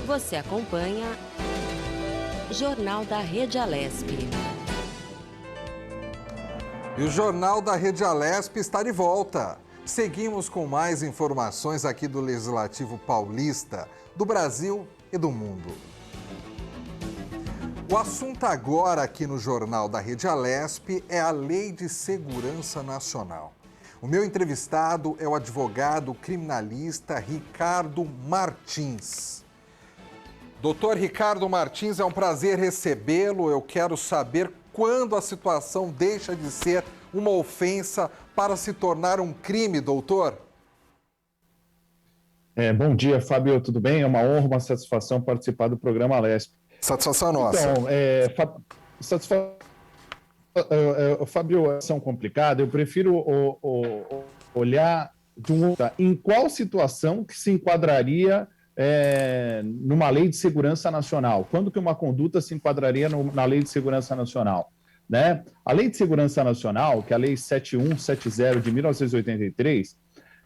Você acompanha Jornal da Rede Alesp. E o Jornal da Rede Alesp está de volta. Seguimos com mais informações aqui do Legislativo Paulista, do Brasil e do mundo. O assunto agora aqui no Jornal da Rede Alesp é a Lei de Segurança Nacional. O meu entrevistado é o advogado criminalista Ricardo Martins. Doutor Ricardo Martins, é um prazer recebê-lo. Eu quero saber quando a situação deixa de ser uma ofensa para se tornar um crime, doutor? Bom dia, Fábio, tudo bem? É uma honra, uma satisfação participar do programa Alesp. Satisfação nossa. Então, Fábio, são complicada, eu prefiro olhar de em qual situação que se enquadraria numa lei de segurança nacional? Quando que uma conduta se enquadraria na lei de segurança nacional? Né? A lei de segurança nacional, que é a lei 7170 de 1983,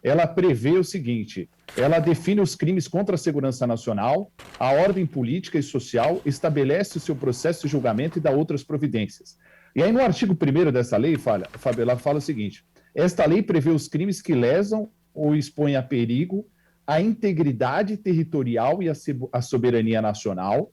ela prevê o seguinte: ela define os crimes contra a segurança nacional, a ordem política e social, estabelece o seu processo de julgamento e dá outras providências. E aí no artigo 1º dessa lei, Fábio, ela fala o seguinte: esta lei prevê os crimes que lesam ou expõem a perigo a integridade territorial e a soberania nacional,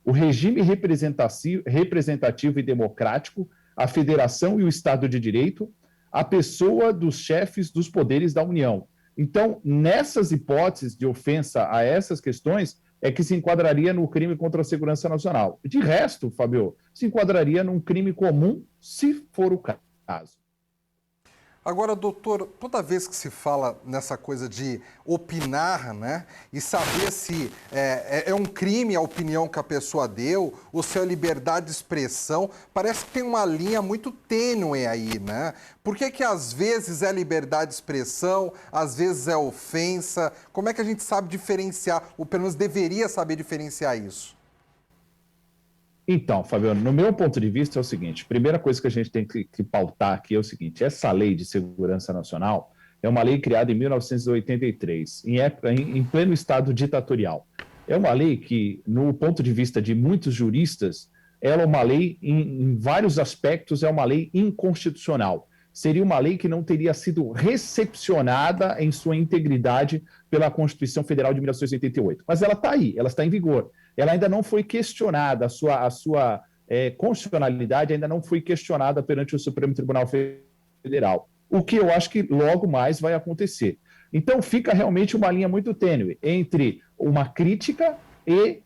o regime representativo e democrático, a federação e o Estado de Direito, a pessoa dos chefes dos poderes da União. Então, nessas hipóteses de ofensa a essas questões, é que se enquadraria no crime contra a segurança nacional. De resto, Fábio, se enquadraria num crime comum, se for o caso. Agora, doutor, toda vez que se fala nessa coisa de opinar, né, e saber se é um crime a opinião que a pessoa deu, ou se é liberdade de expressão, parece que tem uma linha muito tênue aí, né? Por que às vezes é liberdade de expressão, às vezes é ofensa? Como é que a gente sabe diferenciar, ou pelo menos deveria saber diferenciar isso? Então, Fabiano, no meu ponto de vista é o seguinte: primeira coisa que a gente tem que pautar aqui é o seguinte: essa lei de segurança nacional é uma lei criada em 1983, em pleno estado ditatorial. É uma lei que, no ponto de vista de muitos juristas, ela é uma lei, em vários aspectos, é uma lei inconstitucional. Seria uma lei que não teria sido recepcionada em sua integridade pela Constituição Federal de 1988. Mas ela está aí, ela está em vigor. Ela ainda não foi questionada, a sua constitucionalidade ainda não foi questionada perante o Supremo Tribunal Federal, o que eu acho que logo mais vai acontecer. Então fica realmente uma linha muito tênue entre uma crítica e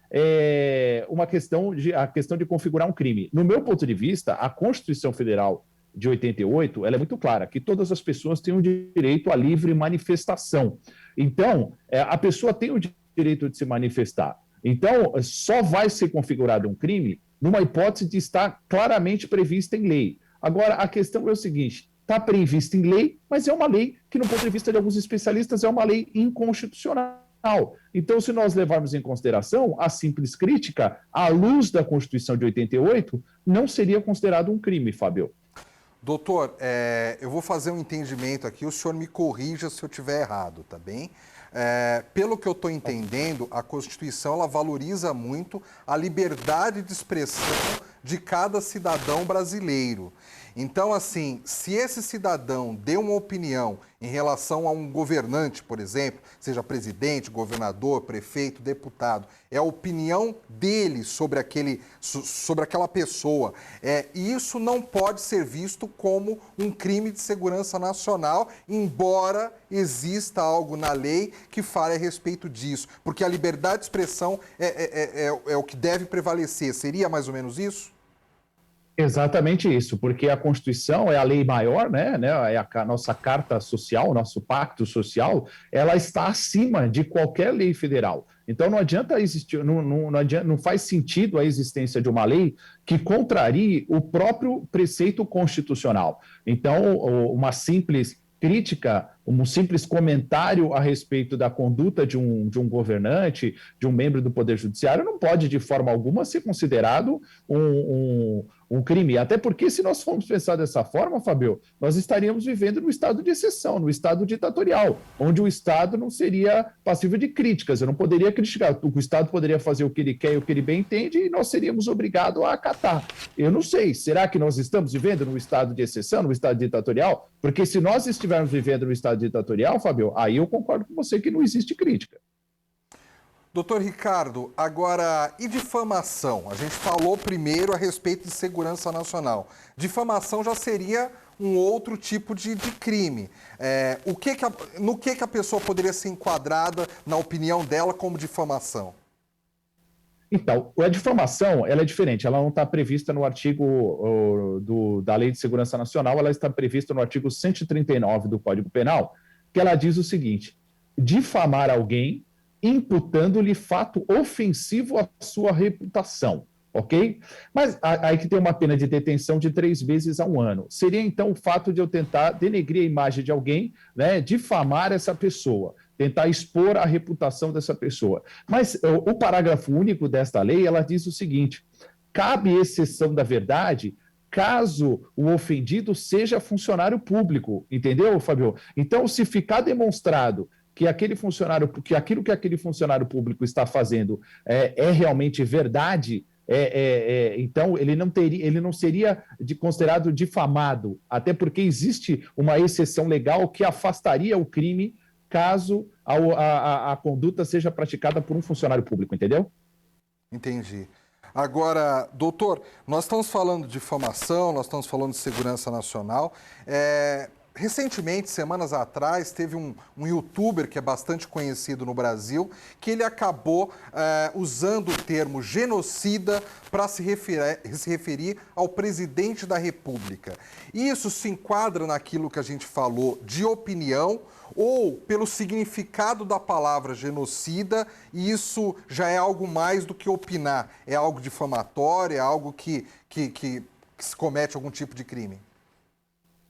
a questão de configurar um crime. No meu ponto de vista, a Constituição Federal de 88, ela é muito clara, que todas as pessoas têm o direito à livre manifestação. Então, a pessoa tem o direito de se manifestar. Então, só vai ser configurado um crime numa hipótese de estar claramente prevista em lei. Agora, a questão é o seguinte: está prevista em lei, mas é uma lei que, no ponto de vista de alguns especialistas, é uma lei inconstitucional. Então, se nós levarmos em consideração a simples crítica, à luz da Constituição de 88, não seria considerado um crime, Fábio. Doutor, eu vou fazer um entendimento aqui, o senhor me corrija se eu estiver errado, tá bem? Pelo que eu estou entendendo, a Constituição ela valoriza muito a liberdade de expressão de cada cidadão brasileiro. Então, assim, se esse cidadão deu uma opinião em relação a um governante, por exemplo, seja presidente, governador, prefeito, deputado, é a opinião dele sobre aquela pessoa. E isso não pode ser visto como um crime de segurança nacional, embora exista algo na lei que fale a respeito disso. Porque a liberdade de expressão é o que deve prevalecer. Seria mais ou menos isso? Exatamente isso, porque a Constituição é a lei maior, né? É a nossa carta social, nosso pacto social, ela está acima de qualquer lei federal. Então não adianta existir, não faz sentido a existência de uma lei que contrarie o próprio preceito constitucional. Então, uma simples crítica, um simples comentário a respeito da conduta de um governante, de um membro do Poder Judiciário, não pode, de forma alguma, ser considerado um crime. Até porque, se nós formos pensar dessa forma, Fabio, nós estaríamos vivendo no estado de exceção, no estado ditatorial, onde o Estado não seria passível de críticas. Eu não poderia criticar. O Estado poderia fazer o que ele quer e o que ele bem entende e nós seríamos obrigados a acatar. Eu não sei. Será que nós estamos vivendo no estado de exceção, no estado ditatorial? Porque se nós estivermos vivendo no estado ditatorial, Fabio, aí eu concordo com você que não existe crítica. Doutor Ricardo, agora, e difamação? A gente falou primeiro a respeito de segurança nacional. Difamação já seria um outro tipo de crime. No que a pessoa poderia ser enquadrada, na opinião dela, como difamação? Então, a difamação ela é diferente, ela não está prevista no artigo da Lei de Segurança Nacional, ela está prevista no artigo 139 do Código Penal, que ela diz o seguinte: difamar alguém imputando-lhe fato ofensivo à sua reputação, ok? Mas aí que tem uma pena de detenção de 3 meses a 1 ano. Seria, então, o fato de eu tentar denegrir a imagem de alguém, né, difamar essa pessoa, tentar expor a reputação dessa pessoa. Mas o parágrafo único desta lei, ela diz o seguinte: cabe exceção da verdade caso o ofendido seja funcionário público, entendeu, Fabio? Então, se ficar demonstrado que aquilo que aquele funcionário público está fazendo é realmente verdade, então ele não seria considerado difamado, até porque existe uma exceção legal que afastaria o crime caso a conduta seja praticada por um funcionário público, entendeu? Entendi. Agora, doutor, nós estamos falando de difamação, nós estamos falando de segurança nacional. Recentemente, semanas atrás, teve um youtuber que é bastante conhecido no Brasil, que ele acabou usando o termo genocida para se referir ao presidente da República. Isso se enquadra naquilo que a gente falou de opinião ou pelo significado da palavra genocida, e isso já é algo mais do que opinar, é algo difamatório, é algo que se comete algum tipo de crime?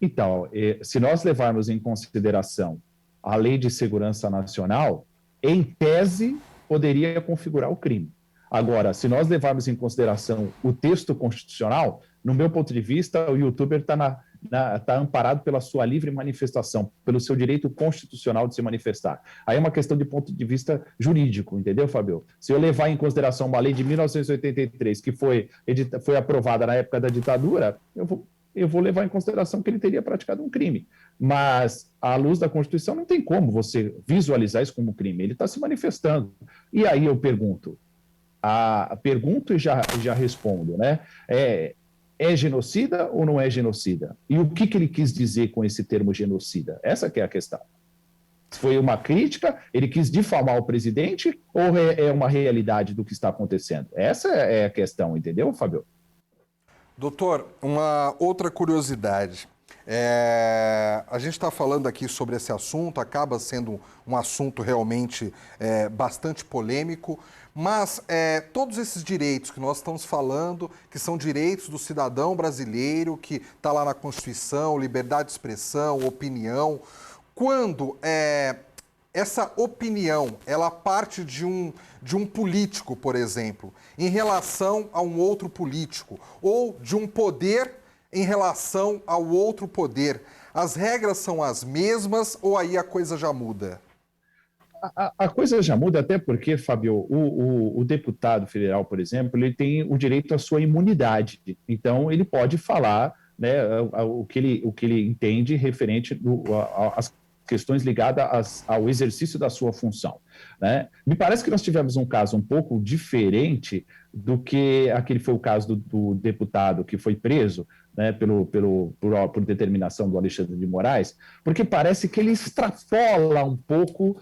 Então, se nós levarmos em consideração a Lei de Segurança Nacional, em tese, poderia configurar o crime. Agora, se nós levarmos em consideração o texto constitucional, no meu ponto de vista, o youtuber está amparado pela sua livre manifestação, pelo seu direito constitucional de se manifestar. Aí é uma questão de ponto de vista jurídico, entendeu, Fabio? Se eu levar em consideração uma lei de 1983, que foi aprovada na época da ditadura, eu vou levar em consideração que ele teria praticado um crime. Mas, à luz da Constituição, não tem como você visualizar isso como crime. Ele está se manifestando. E aí eu pergunto e já respondo, né? É genocida ou não é genocida? E o que ele quis dizer com esse termo genocida? Essa que é a questão. Foi uma crítica? Ele quis difamar o presidente? Ou é uma realidade do que está acontecendo? Essa é a questão, entendeu, Fabio? Doutor, uma outra curiosidade. A gente está falando aqui sobre esse assunto, acaba sendo um assunto realmente bastante polêmico, mas todos esses direitos que nós estamos falando, que são direitos do cidadão brasileiro, que está lá na Constituição, liberdade de expressão, opinião, quando essa opinião, ela parte de um político, por exemplo, em relação a um outro político, ou de um poder em relação ao outro poder, as regras são as mesmas ou aí a coisa já muda? A coisa já muda até porque, Fabio, o deputado federal, por exemplo, ele tem o direito à sua imunidade. Então, ele pode falar, né, o que ele entende referente às questões ligadas ao exercício da sua função, né? Me parece que nós tivemos um caso um pouco diferente do que aquele foi o caso do deputado que foi preso, né, por determinação do Alexandre de Moraes, porque parece que ele extrapola um pouco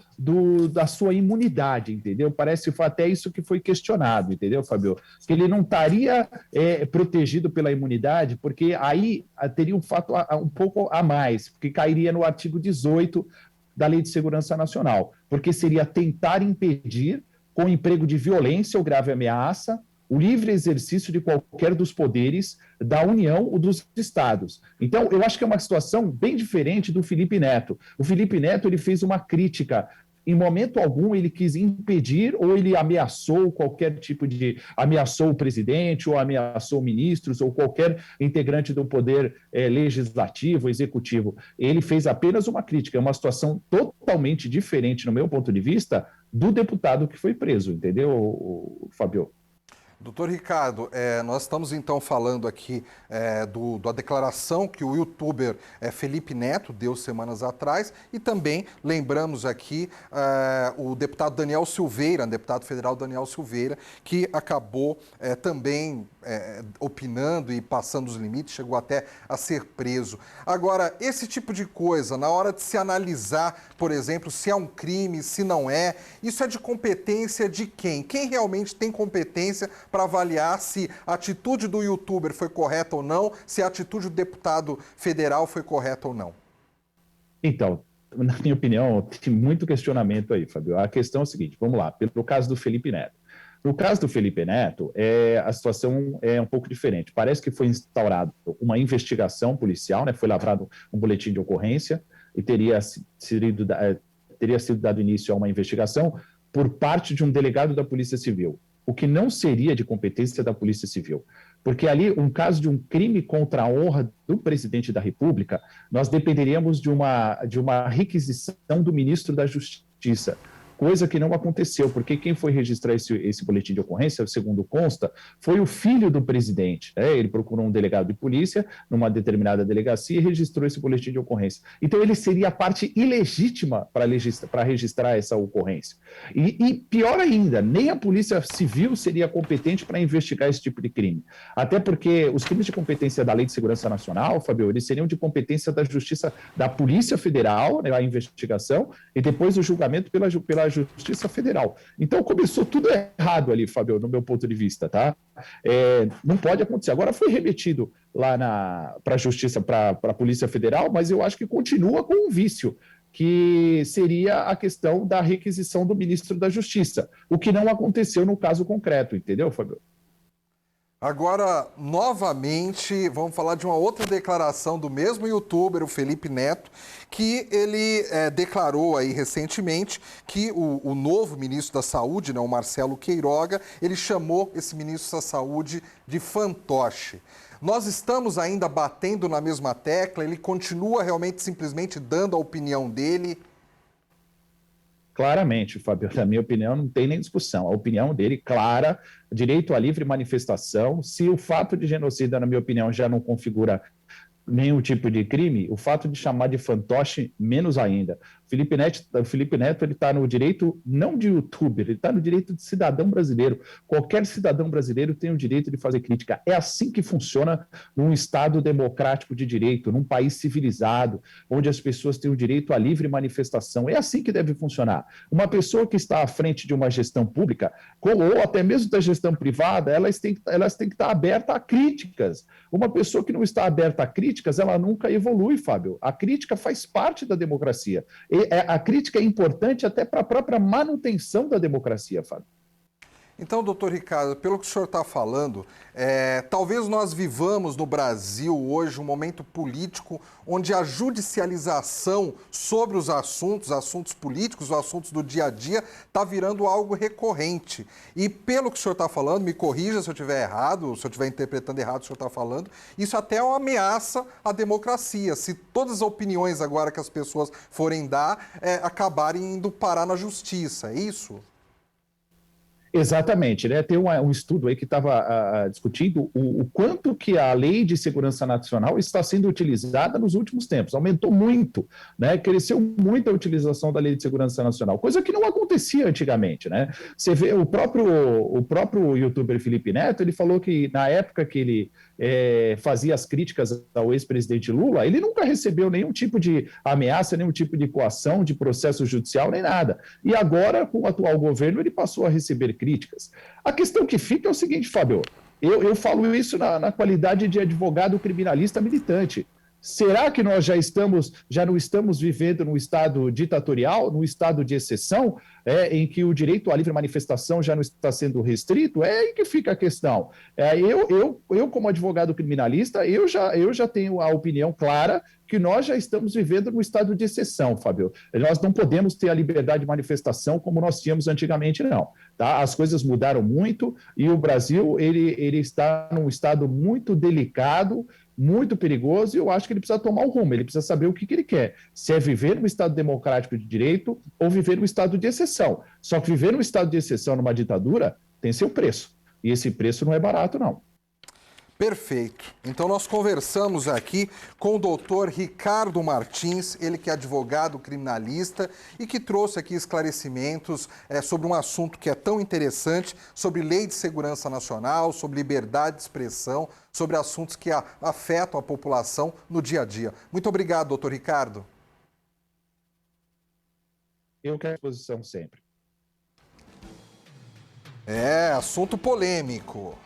da sua imunidade, entendeu? Parece que foi até isso que foi questionado, entendeu, Fabio? Que ele não estaria protegido pela imunidade, porque aí teria um fato um pouco a mais, porque cairia no artigo 18 da Lei de Segurança Nacional, porque seria tentar impedir, com emprego de violência ou grave ameaça, o livre exercício de qualquer dos poderes da União ou dos Estados. Então, eu acho que é uma situação bem diferente do Felipe Neto. O Felipe Neto ele fez uma crítica em momento algum ele quis impedir ou ele ameaçou ameaçou o presidente ou ameaçou ministros ou qualquer integrante do poder legislativo, executivo. Ele fez apenas uma crítica, é uma situação totalmente diferente, no meu ponto de vista, do deputado que foi preso, entendeu, Fábio? Doutor Ricardo, nós estamos então falando aqui da declaração que o youtuber Felipe Neto deu semanas atrás e também lembramos aqui o deputado Daniel Silveira, deputado federal Daniel Silveira, que acabou também opinando e passando os limites, chegou até a ser preso. Agora, esse tipo de coisa, na hora de se analisar, por exemplo, se é um crime, se não é, isso é de competência de quem? Quem realmente tem competência para avaliar se a atitude do youtuber foi correta ou não, se a atitude do deputado federal foi correta ou não? Então, na minha opinião, tem muito questionamento aí, Fábio. A questão é a seguinte, vamos lá, pelo caso do Felipe Neto. No caso do Felipe Neto, a situação é um pouco diferente. Parece que foi instaurada uma investigação policial, né? Foi lavrado um boletim de ocorrência e teria sido dado início a uma investigação por parte de um delegado da Polícia Civil, o que não seria de competência da Polícia Civil. Porque ali, um caso de um crime contra a honra do presidente da República, nós dependeríamos de uma requisição do ministro da Justiça, coisa que não aconteceu, porque quem foi registrar esse boletim de ocorrência, segundo consta, foi o filho do presidente. Ele procurou um delegado de polícia numa determinada delegacia e registrou esse boletim de ocorrência. Então, ele seria a parte ilegítima para registrar essa ocorrência. E pior ainda, nem a Polícia Civil seria competente para investigar esse tipo de crime. Até porque os crimes de competência da Lei de Segurança Nacional, Fabio, eles seriam de competência da Justiça, da Polícia Federal, né, a investigação, e depois o julgamento pela Justiça Federal. Então, começou tudo errado ali, Fábio, no meu ponto de vista, tá? Não pode acontecer. Agora foi remetido lá para a Justiça, para a Polícia Federal, mas eu acho que continua com um vício, que seria a questão da requisição do ministro da Justiça, o que não aconteceu no caso concreto, entendeu, Fábio? Agora, novamente, vamos falar de uma outra declaração do mesmo youtuber, o Felipe Neto, que ele declarou aí recentemente que o novo ministro da Saúde, né, o Marcelo Queiroga, ele chamou esse ministro da Saúde de fantoche. Nós estamos ainda batendo na mesma tecla? Ele continua realmente simplesmente dando a opinião dele? Claramente, Fábio, na minha opinião, não tem nem discussão. A opinião dele, clara, direito à livre manifestação. Se o fato de genocida, na minha opinião, já não configura nenhum tipo de crime, o fato de chamar de fantoche, menos ainda. O Felipe Neto ele está no direito, não de youtuber, ele está no direito de cidadão brasileiro. Qualquer cidadão brasileiro tem o direito de fazer crítica. É assim que funciona num Estado democrático de direito, num país civilizado, onde as pessoas têm o direito à livre manifestação. É assim que deve funcionar. Uma pessoa que está à frente de uma gestão pública, ou até mesmo da gestão privada, elas têm que estar abertas a críticas. Uma pessoa que não está aberta a críticas, ela nunca evolui, Fábio. A crítica faz parte da democracia. A crítica é importante até para a própria manutenção da democracia, Fábio. Então, doutor Ricardo, pelo que o senhor está falando, talvez nós vivamos no Brasil hoje um momento político onde a judicialização sobre os assuntos políticos, os assuntos do dia a dia, está virando algo recorrente. E pelo que o senhor está falando, me corrija se eu estiver errado, se eu estiver interpretando errado o que o senhor está falando, isso até é uma ameaça à democracia. Se todas as opiniões agora que as pessoas forem dar, acabarem indo parar na justiça, é isso? Exatamente, né? Tem um estudo aí que estava discutindo o quanto que a Lei de Segurança Nacional está sendo utilizada nos últimos tempos. Aumentou muito, né? Cresceu muito a utilização da Lei de Segurança Nacional, coisa que não acontecia antigamente, né? Você vê o próprio youtuber Felipe Neto, ele falou que na época que ele fazia as críticas ao ex-presidente Lula, ele nunca recebeu nenhum tipo de ameaça, nenhum tipo de coação, de processo judicial, nem nada. E agora, com o atual governo, ele passou a receber críticas. A questão que fica é o seguinte, Fábio, eu falo isso na qualidade de advogado criminalista militante. Será que nós já não estamos vivendo num estado ditatorial, num estado de exceção, em que o direito à livre manifestação já não está sendo restrito? É aí que fica a questão. Eu como advogado criminalista, eu já tenho a opinião clara que nós já estamos vivendo num estado de exceção, Fábio. Nós não podemos ter a liberdade de manifestação como nós tínhamos antigamente, não. Tá? As coisas mudaram muito e o Brasil ele está num estado muito delicado, muito perigoso, e eu acho que ele precisa tomar um rumo, ele precisa saber o que ele quer, se é viver num Estado democrático de direito ou viver num estado de exceção. Só que viver num estado de exceção, numa ditadura, tem seu preço, e esse preço não é barato, não. Perfeito. Então nós conversamos aqui com o doutor Ricardo Martins, ele que é advogado criminalista e que trouxe aqui esclarecimentos sobre um assunto que é tão interessante, sobre lei de segurança nacional, sobre liberdade de expressão, sobre assuntos que afetam a população no dia a dia. Muito obrigado, doutor Ricardo. Eu quero a disposição sempre. Assunto polêmico.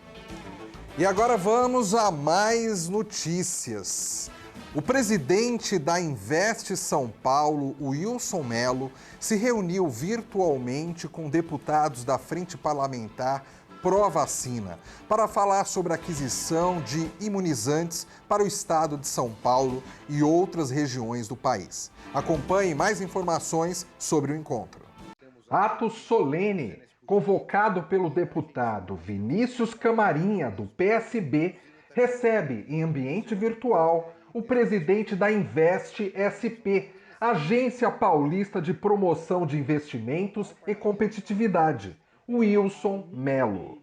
E agora vamos a mais notícias. O presidente da Invest São Paulo, Wilson Mello, se reuniu virtualmente com deputados da Frente Parlamentar Pró-Vacina para falar sobre a aquisição de imunizantes para o estado de São Paulo e outras regiões do país. Acompanhe mais informações sobre o encontro. Ato solene convocado pelo deputado Vinícius Camarinha, do PSB, recebe em ambiente virtual o presidente da Invest SP, Agência Paulista de Promoção de Investimentos e Competitividade, Wilson Mello.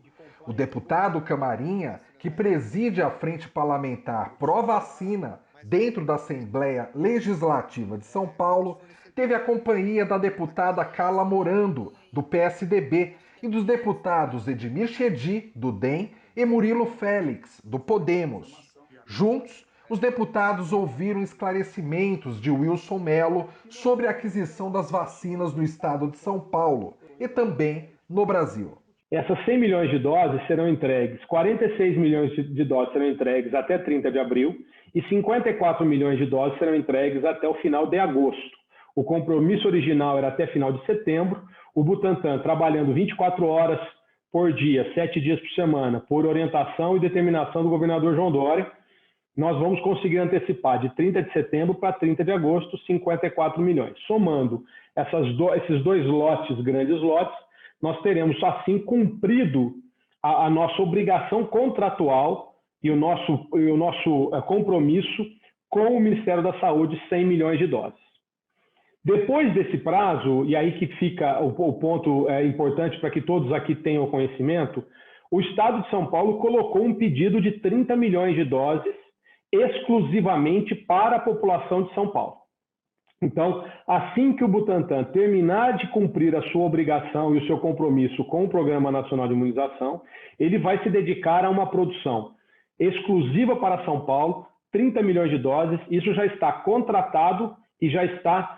O deputado Camarinha, que preside a Frente Parlamentar Pró-Vacina dentro da Assembleia Legislativa de São Paulo, teve a companhia da deputada Carla Morando, do PSDB, e dos deputados Edmir Chedi, do DEM, e Murilo Félix, do Podemos. Juntos, os deputados ouviram esclarecimentos de Wilson Mello sobre a aquisição das vacinas no estado de São Paulo e também no Brasil. Essas 100 milhões de doses serão entregues, 46 milhões de doses serão entregues até 30 de abril e 54 milhões de doses serão entregues até o final de agosto. O compromisso original era até final de setembro. O Butantan, trabalhando 24 horas por dia, 7 dias por semana, por orientação e determinação do governador João Dória, nós vamos conseguir antecipar de 30 de setembro para 30 de agosto 54 milhões. Somando esses dois lotes, grandes lotes, nós teremos assim cumprido a nossa obrigação contratual e o nosso compromisso com o Ministério da Saúde, 100 milhões de doses. Depois desse prazo, e aí que fica o ponto importante para que todos aqui tenham conhecimento, o Estado de São Paulo colocou um pedido de 30 milhões de doses exclusivamente para a população de São Paulo. Então, assim que o Butantan terminar de cumprir a sua obrigação e o seu compromisso com o Programa Nacional de Imunização, ele vai se dedicar a uma produção exclusiva para São Paulo, 30 milhões de doses. Isso já está contratado e já está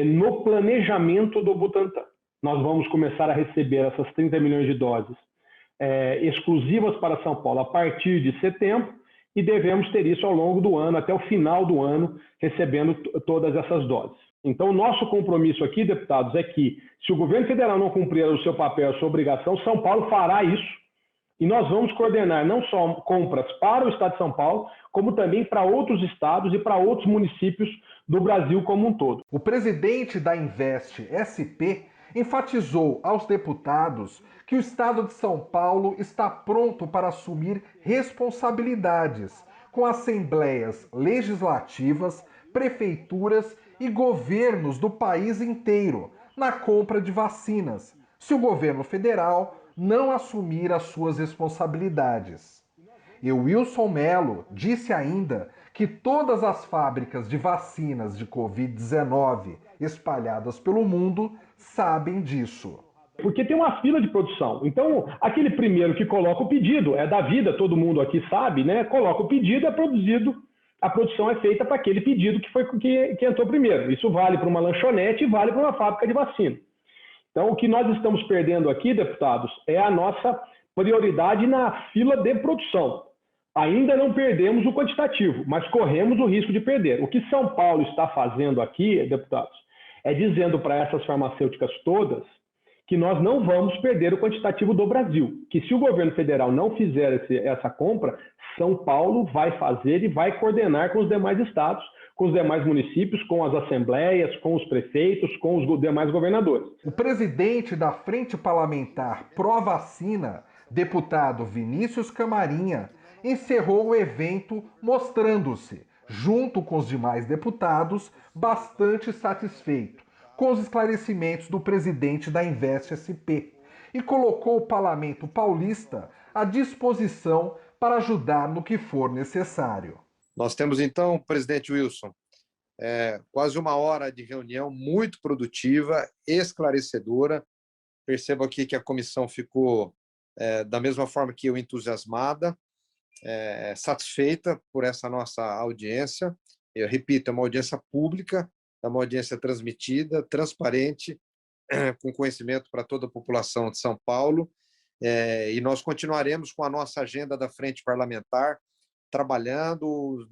no planejamento do Butantan. Nós vamos começar a receber essas 30 milhões de doses exclusivas para São Paulo a partir de setembro e devemos ter isso ao longo do ano, até o final do ano, recebendo todas essas doses. Então, o nosso compromisso aqui, deputados, é que se o governo federal não cumprir o seu papel, a sua obrigação, São Paulo fará isso e nós vamos coordenar não só compras para o Estado de São Paulo, como também para outros estados e para outros municípios do Brasil como um todo. O presidente da Invest SP enfatizou aos deputados que o Estado de São Paulo está pronto para assumir responsabilidades com assembleias legislativas, prefeituras e governos do país inteiro na compra de vacinas, se o governo federal não assumir as suas responsabilidades. E o Wilson Mello disse ainda que todas as fábricas de vacinas de Covid-19 espalhadas pelo mundo sabem disso. Porque tem uma fila de produção. Então, aquele primeiro que coloca o pedido, é da vida, todo mundo aqui sabe, né? Coloca o pedido, é produzido, a produção é feita para aquele pedido que entrou primeiro. Isso vale para uma lanchonete e vale para uma fábrica de vacina. Então, o que nós estamos perdendo aqui, deputados, é a nossa prioridade na fila de produção. Ainda não perdemos o quantitativo, mas corremos o risco de perder. O que São Paulo está fazendo aqui, deputados, é dizendo para essas farmacêuticas todas que nós não vamos perder o quantitativo do Brasil, que se o governo federal não fizer essa compra, São Paulo vai fazer e vai coordenar com os demais estados, com os demais municípios, com as assembleias, com os prefeitos, com os demais governadores. O presidente da Frente Parlamentar Pró-Vacina, deputado Vinícius Camarinha, encerrou o evento mostrando-se, junto com os demais deputados, bastante satisfeito com os esclarecimentos do presidente da Invest SP e colocou o Parlamento Paulista à disposição para ajudar no que for necessário. Nós temos então, presidente Wilson, quase uma hora de reunião muito produtiva, esclarecedora. Percebo aqui que a comissão ficou da mesma forma que eu, entusiasmada, satisfeita por essa nossa audiência. Eu repito, é uma audiência pública, é uma audiência transmitida, transparente, com conhecimento para toda a população de São Paulo, e nós continuaremos com a nossa agenda da Frente Parlamentar, trabalhando,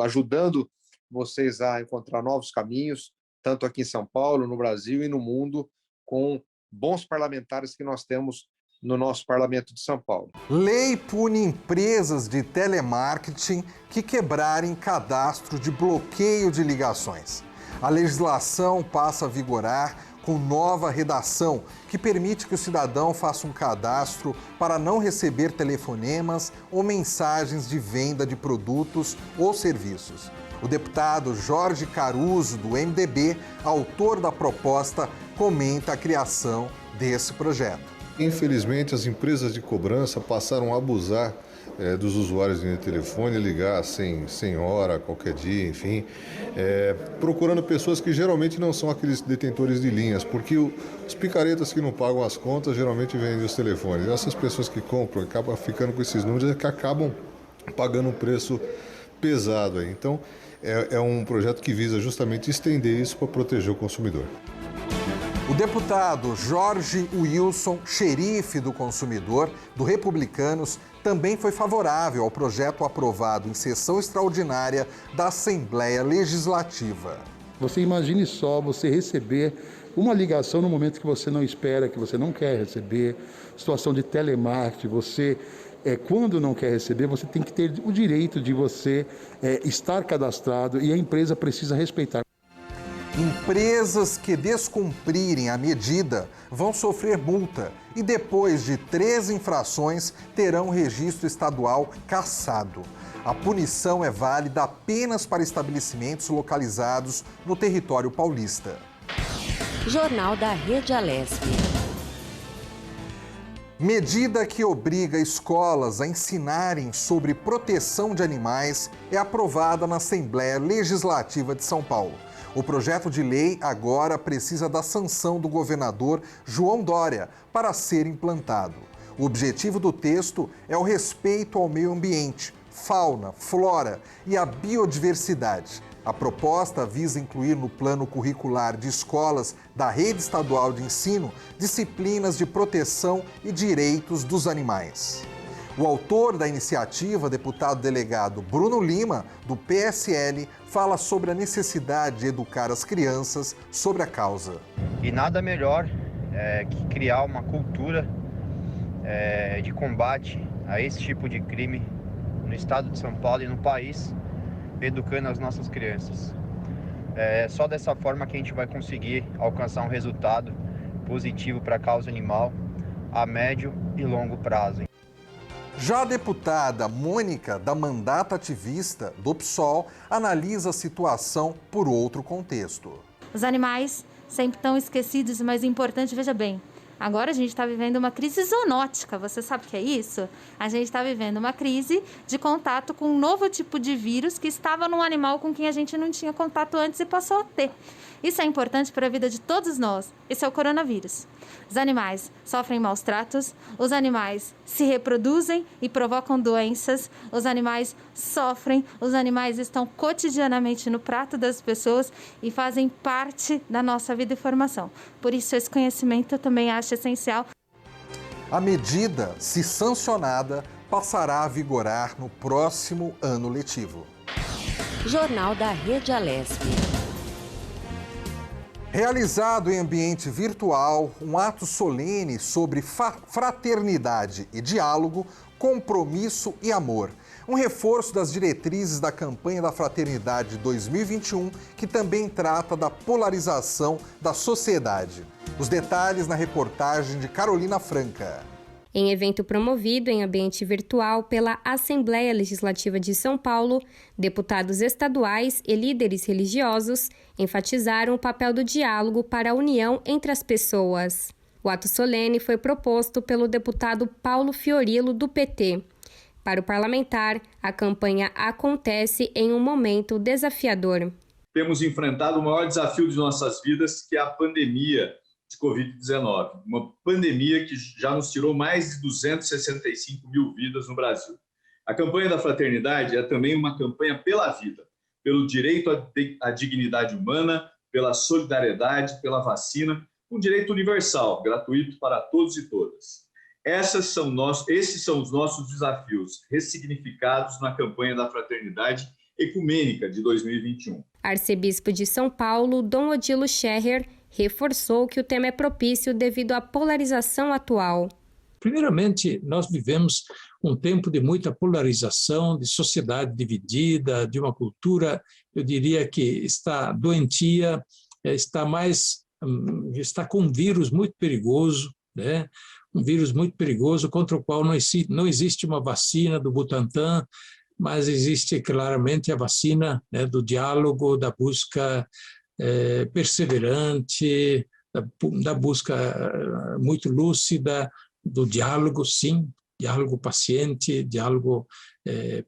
ajudando vocês a encontrar novos caminhos, tanto aqui em São Paulo, no Brasil e no mundo, com bons parlamentares que nós temos no nosso Parlamento de São Paulo. Lei pune empresas de telemarketing que quebrarem cadastro de bloqueio de ligações. A legislação passa a vigorar com nova redação que permite que o cidadão faça um cadastro para não receber telefonemas ou mensagens de venda de produtos ou serviços. O deputado Jorge Caruso, do MDB, autor da proposta, comenta a criação desse projeto. Infelizmente, as empresas de cobrança passaram a abusar dos usuários de telefone, ligar sem hora, qualquer dia, enfim, procurando pessoas que geralmente não são aqueles detentores de linhas, porque os picaretas que não pagam as contas geralmente vendem os telefones. Essas pessoas que compram acabam ficando com esses números que acabam pagando um preço pesado aí. Então, é um projeto que visa justamente estender isso para proteger o consumidor. O deputado Jorge Wilson, xerife do consumidor, do Republicanos, também foi favorável ao projeto aprovado em sessão extraordinária da Assembleia Legislativa. Você imagine só você receber uma ligação no momento que você não espera, que você não quer receber, situação de telemarketing, você... quando não quer receber, você tem que ter o direito de você estar cadastrado e a empresa precisa respeitar. Empresas que descumprirem a medida vão sofrer multa e depois de 3 infrações terão o registro estadual cassado. A punição é válida apenas para estabelecimentos localizados no território paulista. Jornal da Rede Alesp. Medida que obriga escolas a ensinarem sobre proteção de animais é aprovada na Assembleia Legislativa de São Paulo. O projeto de lei agora precisa da sanção do governador João Dória para ser implantado. O objetivo do texto é o respeito ao meio ambiente, fauna, flora e a biodiversidade. A proposta visa incluir no plano curricular de escolas da rede estadual de ensino disciplinas de proteção e direitos dos animais. O autor da iniciativa, deputado delegado Bruno Lima, do PSL, fala sobre a necessidade de educar as crianças sobre a causa. E nada melhor que criar uma cultura de combate a esse tipo de crime no estado de São Paulo e no país, educando as nossas crianças. É só dessa forma que a gente vai conseguir alcançar um resultado positivo para a causa animal a médio e longo prazo. Já a deputada Mônica, da Mandata Ativista, do PSOL, analisa a situação por outro contexto. Os animais sempre estão esquecidos, mas é importante, veja bem, agora a gente está vivendo uma crise zoonótica, você sabe o que é isso? A gente está vivendo uma crise de contato com um novo tipo de vírus que estava num animal com quem a gente não tinha contato antes e passou a ter. Isso é importante para a vida de todos nós. Esse é o coronavírus. Os animais sofrem maus tratos, os animais se reproduzem e provocam doenças, os animais sofrem, os animais estão cotidianamente no prato das pessoas e fazem parte da nossa vida e formação. Por isso, esse conhecimento eu também acho essencial. A medida, se sancionada, passará a vigorar no próximo ano letivo. Jornal da Rede Alesp. Realizado em ambiente virtual, um ato solene sobre fraternidade e diálogo, compromisso e amor. Um reforço das diretrizes da campanha da Fraternidade 2021, que também trata da polarização da sociedade. Os detalhes na reportagem de Carolina Franca. Em evento promovido em ambiente virtual pela Assembleia Legislativa de São Paulo, deputados estaduais e líderes religiosos enfatizaram o papel do diálogo para a união entre as pessoas. O ato solene foi proposto pelo deputado Paulo Fiorilo, do PT. Para o parlamentar, a campanha acontece em um momento desafiador. Temos enfrentado o maior desafio de nossas vidas, que é a pandemia de Covid-19, uma pandemia que já nos tirou mais de 265 mil vidas no Brasil. A campanha da fraternidade é também uma campanha pela vida, pelo direito à dignidade humana, pela solidariedade, pela vacina, um direito universal, gratuito para todos e todas. Esses são os nossos desafios ressignificados na campanha da fraternidade ecumênica de 2021. Arcebispo de São Paulo, Dom Odilo Scherrer, reforçou que o tema é propício devido à polarização atual. Primeiramente, nós vivemos um tempo de muita polarização, de sociedade dividida, de uma cultura, eu diria que está doentia, está com um vírus muito perigoso, né? Um vírus muito perigoso contra o qual não existe uma vacina do Butantan, mas existe claramente a vacina, né, do diálogo, da busca perseverante, da busca muito lúcida, do diálogo, sim, diálogo paciente, diálogo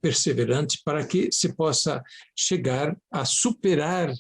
perseverante, para que se possa chegar a superar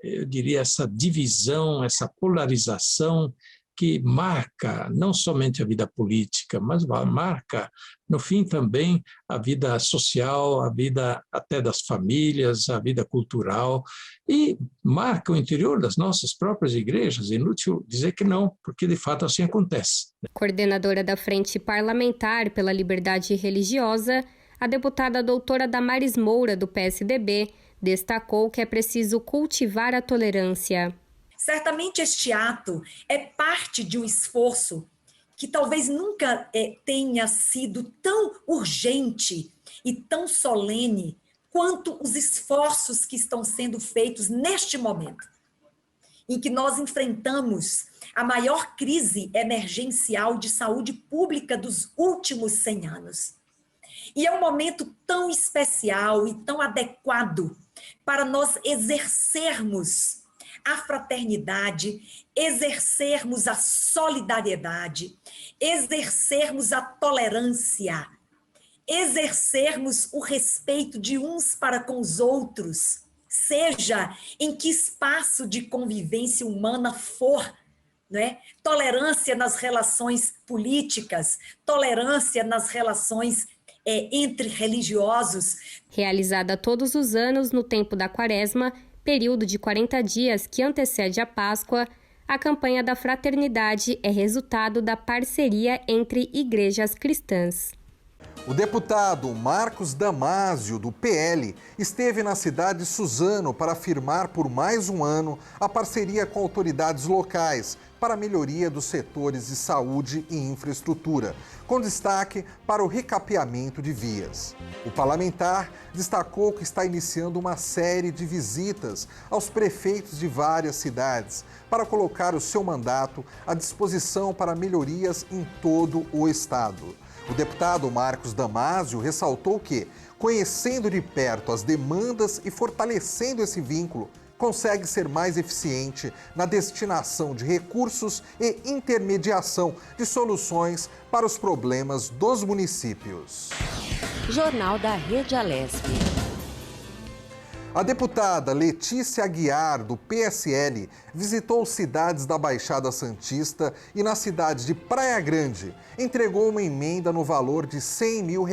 eu diria, essa divisão, essa polarização que marca não somente a vida política, mas marca, no fim, também a vida social, a vida até das famílias, a vida cultural, e marca o interior das nossas próprias igrejas. É inútil dizer que não, porque de fato assim acontece. Coordenadora da Frente Parlamentar pela Liberdade Religiosa, a deputada doutora Damares Moura, do PSDB, destacou que é preciso cultivar a tolerância. Certamente este ato é parte de um esforço que talvez nunca tenha sido tão urgente e tão solene quanto os esforços que estão sendo feitos neste momento, em que nós enfrentamos a maior crise emergencial de saúde pública dos últimos 100 anos. E é um momento tão especial e tão adequado para nós exercermos a fraternidade, exercermos a solidariedade, exercermos a tolerância, exercermos o respeito de uns para com os outros, seja em que espaço de convivência humana for, né? Tolerância nas relações políticas, tolerância nas relações entre religiosos. Realizada todos os anos no tempo da Quaresma, período de 40 dias que antecede a Páscoa, a campanha da fraternidade é resultado da parceria entre igrejas cristãs. O deputado Marcos Damasio, do PL, esteve na cidade de Suzano para firmar por mais um ano a parceria com autoridades locais para a melhoria dos setores de saúde e infraestrutura, com destaque para o recapeamento de vias. O parlamentar destacou que está iniciando uma série de visitas aos prefeitos de várias cidades para colocar o seu mandato à disposição para melhorias em todo o estado. O deputado Marcos Damasio ressaltou que, conhecendo de perto as demandas e fortalecendo esse vínculo, consegue ser mais eficiente na destinação de recursos e intermediação de soluções para os problemas dos municípios. Jornal da Rede Alesp. A deputada Letícia Aguiar, do PSL, visitou cidades da Baixada Santista e na cidade de Praia Grande, entregou uma emenda no valor de R$100 mil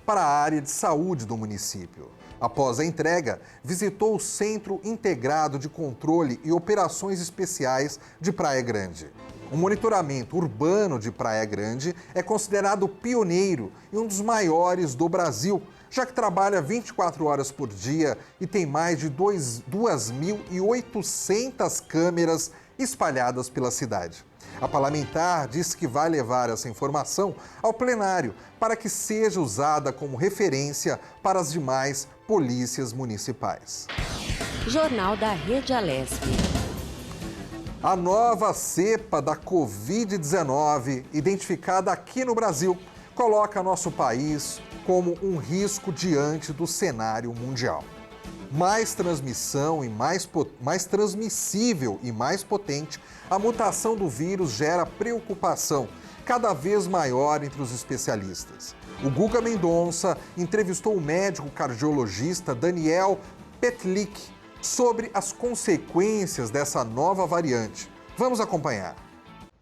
para a área de saúde do município. Após a entrega, visitou o Centro Integrado de Controle e Operações Especiais de Praia Grande. O monitoramento urbano de Praia Grande é considerado pioneiro e um dos maiores do Brasil, já que trabalha 24 horas por dia e tem mais de 2.800 câmeras espalhadas pela cidade. A parlamentar disse que vai levar essa informação ao plenário para que seja usada como referência para as demais polícias municipais. Jornal da Rede Alesp. A nova cepa da Covid-19, identificada aqui no Brasil, coloca nosso país como um risco diante do cenário mundial. Mais transmissão e mais transmissível e mais potente, a mutação do vírus gera preocupação cada vez maior entre os especialistas. O Guga Mendonça entrevistou o médico cardiologista Daniel Petlik sobre as consequências dessa nova variante. Vamos acompanhar.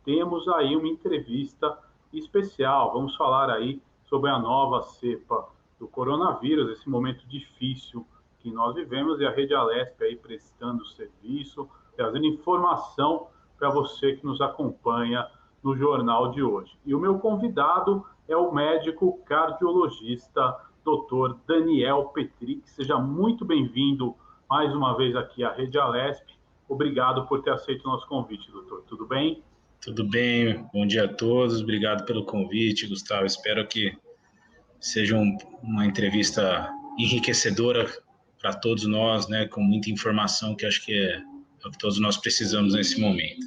Temos aí uma entrevista especial. Vamos falar aí sobre a nova cepa do coronavírus, esse momento difícil que nós vivemos, e a Rede Alesp aí prestando serviço, trazendo informação para você que nos acompanha no jornal de hoje. E o meu convidado é o médico cardiologista Dr. Daniel Petlik. Seja muito bem-vindo mais uma vez aqui à Rede Alesp. Obrigado por ter aceito o nosso convite, doutor. Tudo bem? Tudo bem, bom dia a todos. Obrigado pelo convite, Gustavo. Espero que seja uma entrevista enriquecedora para todos nós, né, com muita informação, que acho que é o que todos nós precisamos nesse momento.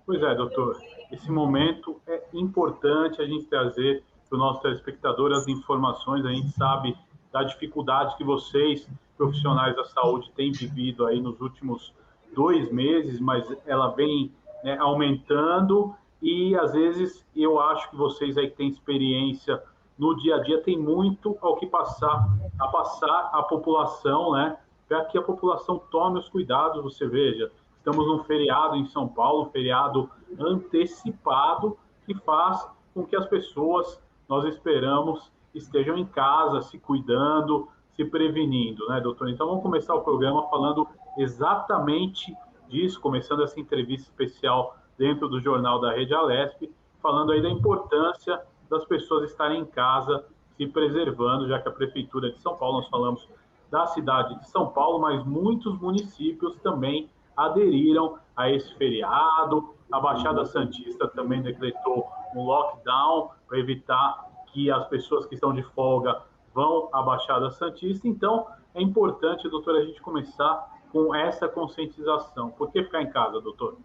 Pois é, doutor. Esse momento é importante a gente trazer para o nosso telespectador as informações. A gente sabe da dificuldade que vocês, profissionais da saúde, têm vivido aí nos últimos 2 meses, mas ela vem, né, aumentando, e às vezes eu acho que vocês aí que têm experiência no dia a dia tem muito ao que passar à população, né, para que a população tome os cuidados. Você veja, estamos num feriado em São Paulo, um feriado antecipado, que faz com que as pessoas, nós esperamos, estejam em casa, se cuidando, se prevenindo, né, doutor? Então vamos começar o programa falando exatamente disso, começando essa entrevista especial dentro do Jornal da Rede Alesp, falando aí da importância das pessoas estarem em casa, se preservando, já que a Prefeitura de São Paulo, nós falamos da cidade de São Paulo, mas muitos municípios também aderiram a esse feriado. A Baixada Santista também decretou um lockdown para evitar que as pessoas que estão de folga vão à Baixada Santista. Então, é importante, doutor, a gente começar com essa conscientização. Por que ficar em casa, doutor?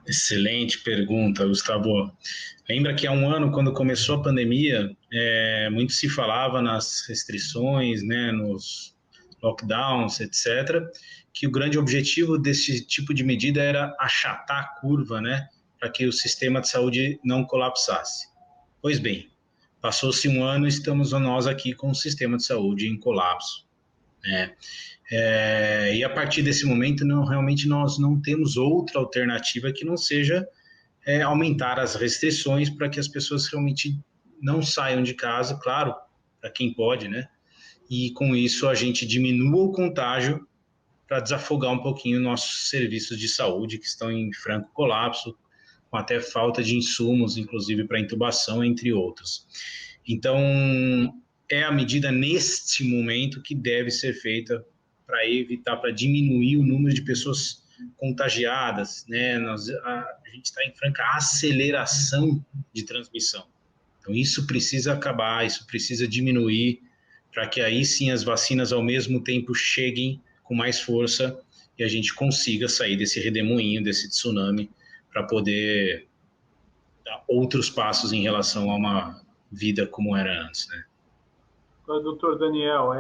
Excelente pergunta, Gustavo. Lembra que há um ano, quando começou a pandemia, muito se falava nas restrições, né, nos lockdowns, etc., que o grande objetivo desse tipo de medida era achatar a curva, né, para que o sistema de saúde não colapsasse. Pois bem, passou-se um ano e estamos nós aqui com o sistema de saúde em colapso, né? E a partir desse momento, realmente nós não temos outra alternativa que não seja aumentar as restrições para que as pessoas realmente não saiam de casa, claro, para quem pode, né? E com isso a gente diminua o contágio para desafogar um pouquinho nossos serviços de saúde que estão em franco colapso, com até falta de insumos, inclusive para intubação, entre outros. Então, é a medida neste momento que deve ser feita para evitar, para diminuir o número de pessoas contagiadas, né? A gente está em franca aceleração de transmissão. Então, isso precisa acabar, isso precisa diminuir, para que aí sim as vacinas ao mesmo tempo cheguem com mais força e a gente consiga sair desse redemoinho, desse tsunami, para poder dar outros passos em relação a uma vida como era antes, né? Doutor Daniel,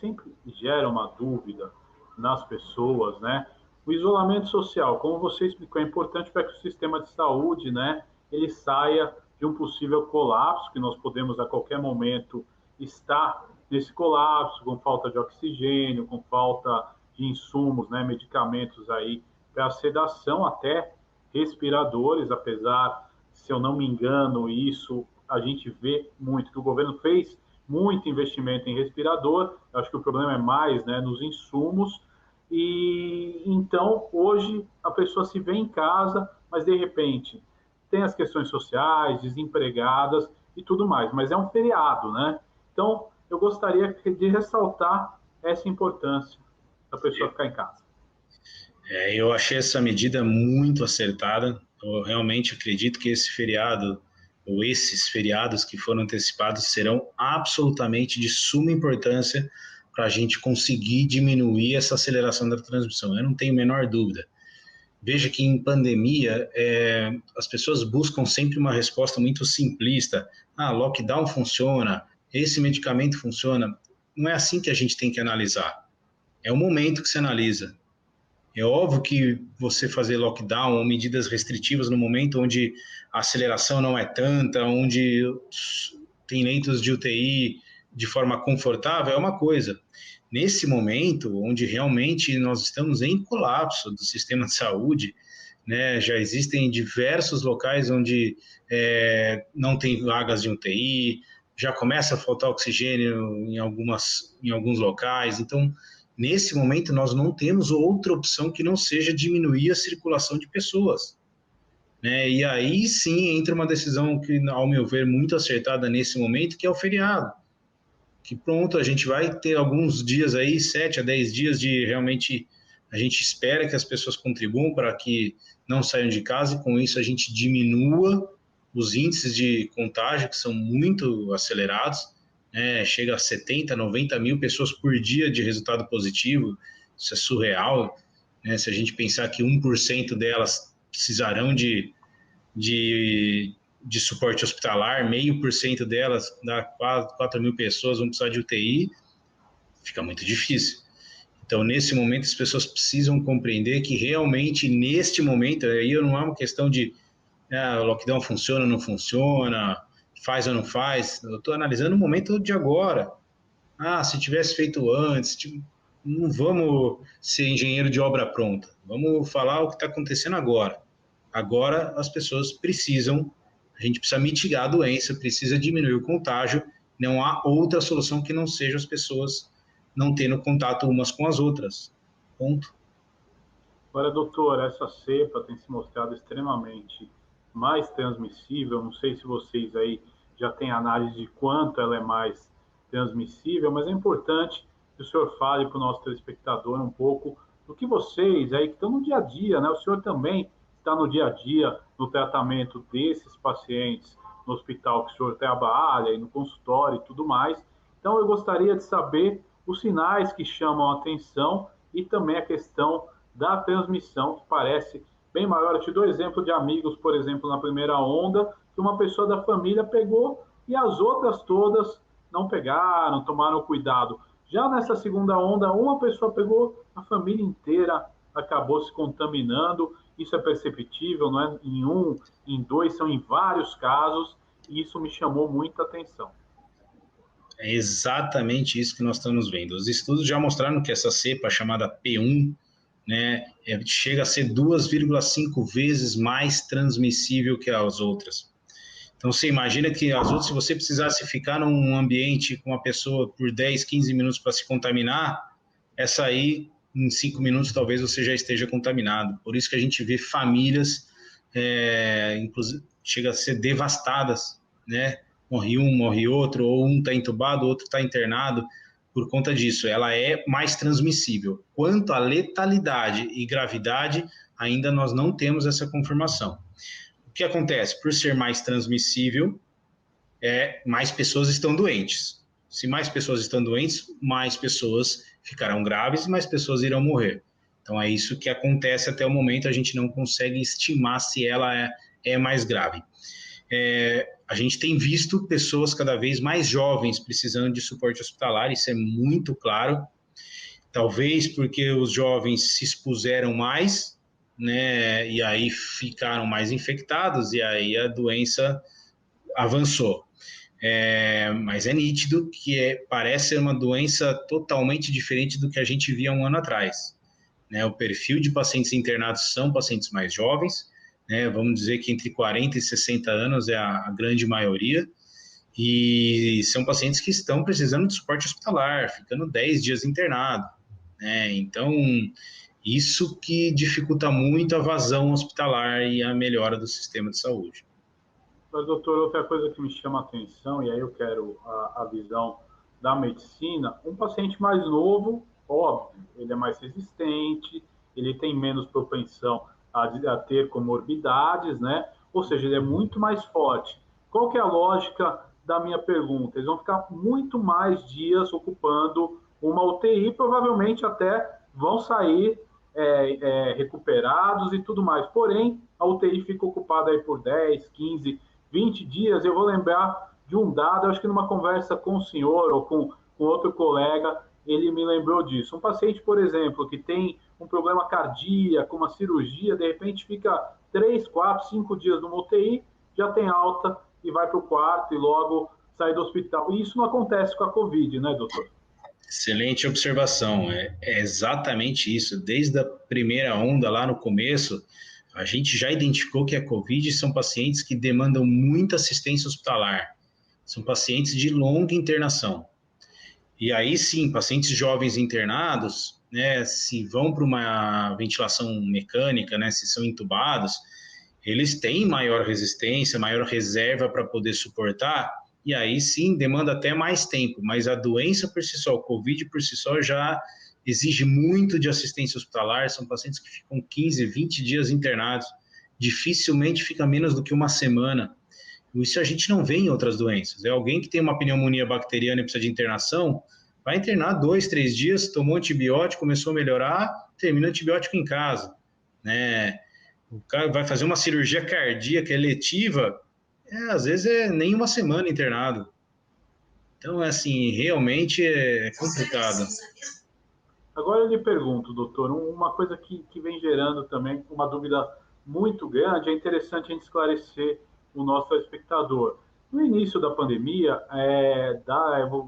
sempre gera uma dúvida nas pessoas, né? O isolamento social, como você explicou, é importante para que o sistema de saúde, né, ele saia de um possível colapso, que nós podemos a qualquer momento estar nesse colapso, com falta de oxigênio, com falta de insumos, né, medicamentos aí para sedação, até respiradores, apesar, se eu não me engano, isso a gente vê muito, que o governo fez muito investimento em respirador. Eu acho que o problema é mais, né, nos insumos. E então hoje a pessoa se vê em casa, mas de repente tem as questões sociais, desempregadas e tudo mais, mas é um feriado, né? Então, eu gostaria de ressaltar essa importância da pessoa ficar em casa. Eu achei essa medida muito acertada. Eu realmente acredito que esse feriado, ou esses feriados que foram antecipados, serão absolutamente de suma importância para a gente conseguir diminuir essa aceleração da transmissão. Eu não tenho a menor dúvida. Veja que em pandemia, as pessoas buscam sempre uma resposta muito simplista. Lockdown funciona, esse medicamento funciona. Não é assim que a gente tem que analisar. É o momento que se analisa. É óbvio que você fazer lockdown ou medidas restritivas no momento onde a aceleração não é tanta, onde tem leitos de UTI de forma confortável, é uma coisa. Nesse momento, onde realmente nós estamos em colapso do sistema de saúde, né, já existem diversos locais onde não tem vagas de UTI, já começa a faltar oxigênio em alguns locais. Então, nesse momento, nós não temos outra opção que não seja diminuir a circulação de pessoas. Né? E aí sim entra uma decisão que, ao meu ver, muito acertada nesse momento, que é o feriado. Que pronto, a gente vai ter alguns dias aí, 7 a 10 dias de realmente, a gente espera que as pessoas contribuam para que não saiam de casa e com isso a gente diminua os índices de contágio, que são muito acelerados, chega a 70, 90 mil pessoas por dia de resultado positivo, isso é surreal, né? Se a gente pensar que 1% delas precisarão de suporte hospitalar, 0,5% delas, dá 4 mil pessoas vão precisar de UTI, fica muito difícil. Então, nesse momento, as pessoas precisam compreender que realmente, neste momento, aí não é uma questão de o lockdown funciona ou não funciona, faz ou não faz, eu estou analisando o momento de agora. Se tivesse feito antes, não vamos ser engenheiro de obra pronta, vamos falar o que está acontecendo agora. Agora as pessoas precisam, a gente precisa mitigar a doença, precisa diminuir o contágio, não há outra solução que não seja as pessoas não tendo contato umas com as outras. Ponto. Agora, doutor, essa cepa tem se mostrado extremamente mais transmissível, não sei se vocês aí já têm análise de quanto ela é mais transmissível, mas é importante que o senhor fale para o nosso telespectador um pouco do que vocês aí que estão no dia a dia, né? O senhor também está no dia a dia no tratamento desses pacientes no hospital que o senhor trabalha e no consultório e tudo mais. Então, eu gostaria de saber os sinais que chamam a atenção e também a questão da transmissão, que parece bem maior. Eu te dou exemplo de amigos, por exemplo, na primeira onda, que uma pessoa da família pegou e as outras todas não pegaram, tomaram cuidado. Já nessa segunda onda, uma pessoa pegou, a família inteira acabou se contaminando. Isso é perceptível, não é em um, em dois, são em vários casos, e isso me chamou muita atenção. É exatamente isso que nós estamos vendo. Os estudos já mostraram que essa cepa chamada P1, né, chega a ser 2,5 vezes mais transmissível que as outras. Então, você imagina que as outras, se você precisasse ficar num ambiente com uma pessoa por 10, 15 minutos para se contaminar, essa aí, em 5 minutos, talvez você já esteja contaminado. Por isso que a gente vê famílias, inclusive, chega a ser devastadas, né? Morre um, morre outro, ou um está entubado, o outro está internado. Por conta disso, ela é mais transmissível. Quanto à letalidade e gravidade, ainda nós não temos essa confirmação. O que acontece? Por ser mais transmissível, mais pessoas estão doentes. Se mais pessoas estão doentes, mais pessoas ficarão graves e mais pessoas irão morrer. Então, é isso que acontece até o momento, a gente não consegue estimar se ela é mais grave. A gente tem visto pessoas cada vez mais jovens precisando de suporte hospitalar, isso é muito claro. Talvez porque os jovens se expuseram mais, né, e aí ficaram mais infectados, e aí a doença avançou. Mas é nítido que parece ser uma doença totalmente diferente do que a gente via um ano atrás. Né? O perfil de pacientes internados são pacientes mais jovens, né? Vamos dizer que entre 40 e 60 anos é a grande maioria, e são pacientes que estão precisando de suporte hospitalar, ficando 10 dias internado. Né? Então, Isso que dificulta muito a vazão hospitalar e a melhora do sistema de saúde. Mas, doutor, outra coisa que me chama a atenção, e aí eu quero a visão da medicina, um paciente mais novo, óbvio, ele é mais resistente, ele tem menos propensão a ter comorbidades, né? Ou seja, ele é muito mais forte. Qual que é a lógica da minha pergunta? Eles vão ficar muito mais dias ocupando uma UTI, provavelmente até vão sair recuperados e tudo mais. Porém, a UTI fica ocupada aí por 10, 15, 20 dias. Eu vou lembrar de um dado, acho que numa conversa com o senhor ou com outro colega, ele me lembrou disso. Um paciente, por exemplo, que tem um problema cardíaco, uma cirurgia, de repente fica 3, 4, 5 dias numa UTI, já tem alta e vai para o quarto e logo sai do hospital. E isso não acontece com a Covid, né, doutor? Excelente observação, é exatamente isso. Desde a primeira onda lá no começo, a gente já identificou que a Covid são pacientes que demandam muita assistência hospitalar, são pacientes de longa internação. E aí sim, pacientes jovens internados, né, se vão para uma ventilação mecânica, né, se são intubados, eles têm maior resistência, maior reserva para poder suportar, e aí sim demanda até mais tempo, mas a doença por si só, o Covid por si só já exige muito de assistência hospitalar, são pacientes que ficam 15, 20 dias internados, dificilmente fica menos do que uma semana. Isso a gente não vê em outras doenças. É alguém que tem uma pneumonia bacteriana e precisa de internação, vai internar 2, 3 dias, tomou antibiótico, começou a melhorar, termina o antibiótico em casa, né? O cara vai fazer uma cirurgia cardíaca eletiva, às vezes é nem uma semana internado. Então, assim, realmente é complicado. Agora eu lhe pergunto, doutor, uma coisa que vem gerando também uma dúvida muito grande, é interessante a gente esclarecer o nosso espectador. No início da pandemia,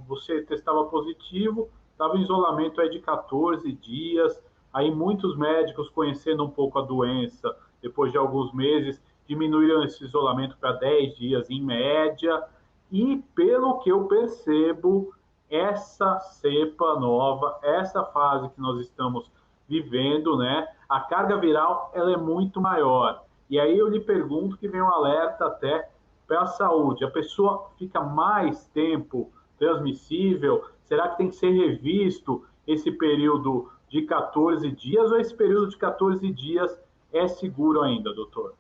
você testava positivo, estava em isolamento aí de 14 dias, aí muitos médicos, conhecendo um pouco a doença, depois de alguns meses, diminuíram esse isolamento para 10 dias em média, e pelo que eu percebo, essa cepa nova, essa fase que nós estamos vivendo, né, a carga viral ela é muito maior. E aí eu lhe pergunto, que vem um alerta até para a saúde. A pessoa fica mais tempo transmissível? Será que tem que ser revisto esse período de 14 dias ou esse período de 14 dias é seguro ainda, doutor?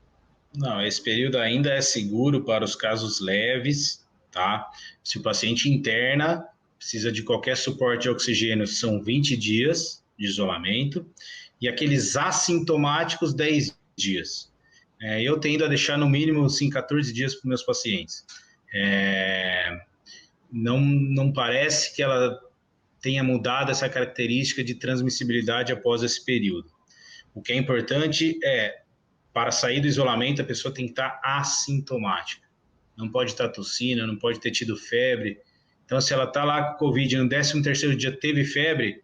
Não, esse período ainda é seguro para os casos leves, tá? Se o paciente interna, precisa de qualquer suporte de oxigênio, são 20 dias de isolamento, e aqueles assintomáticos, 10 dias. Eu tendo a deixar no mínimo, assim, 14 dias para os meus pacientes. Não parece que ela tenha mudado essa característica de transmissibilidade após esse período. O que é importante é, para sair do isolamento, a pessoa tem que estar assintomática. Não pode estar tossindo, não pode ter tido febre. Então, se ela está lá com Covid, no 13º dia teve febre,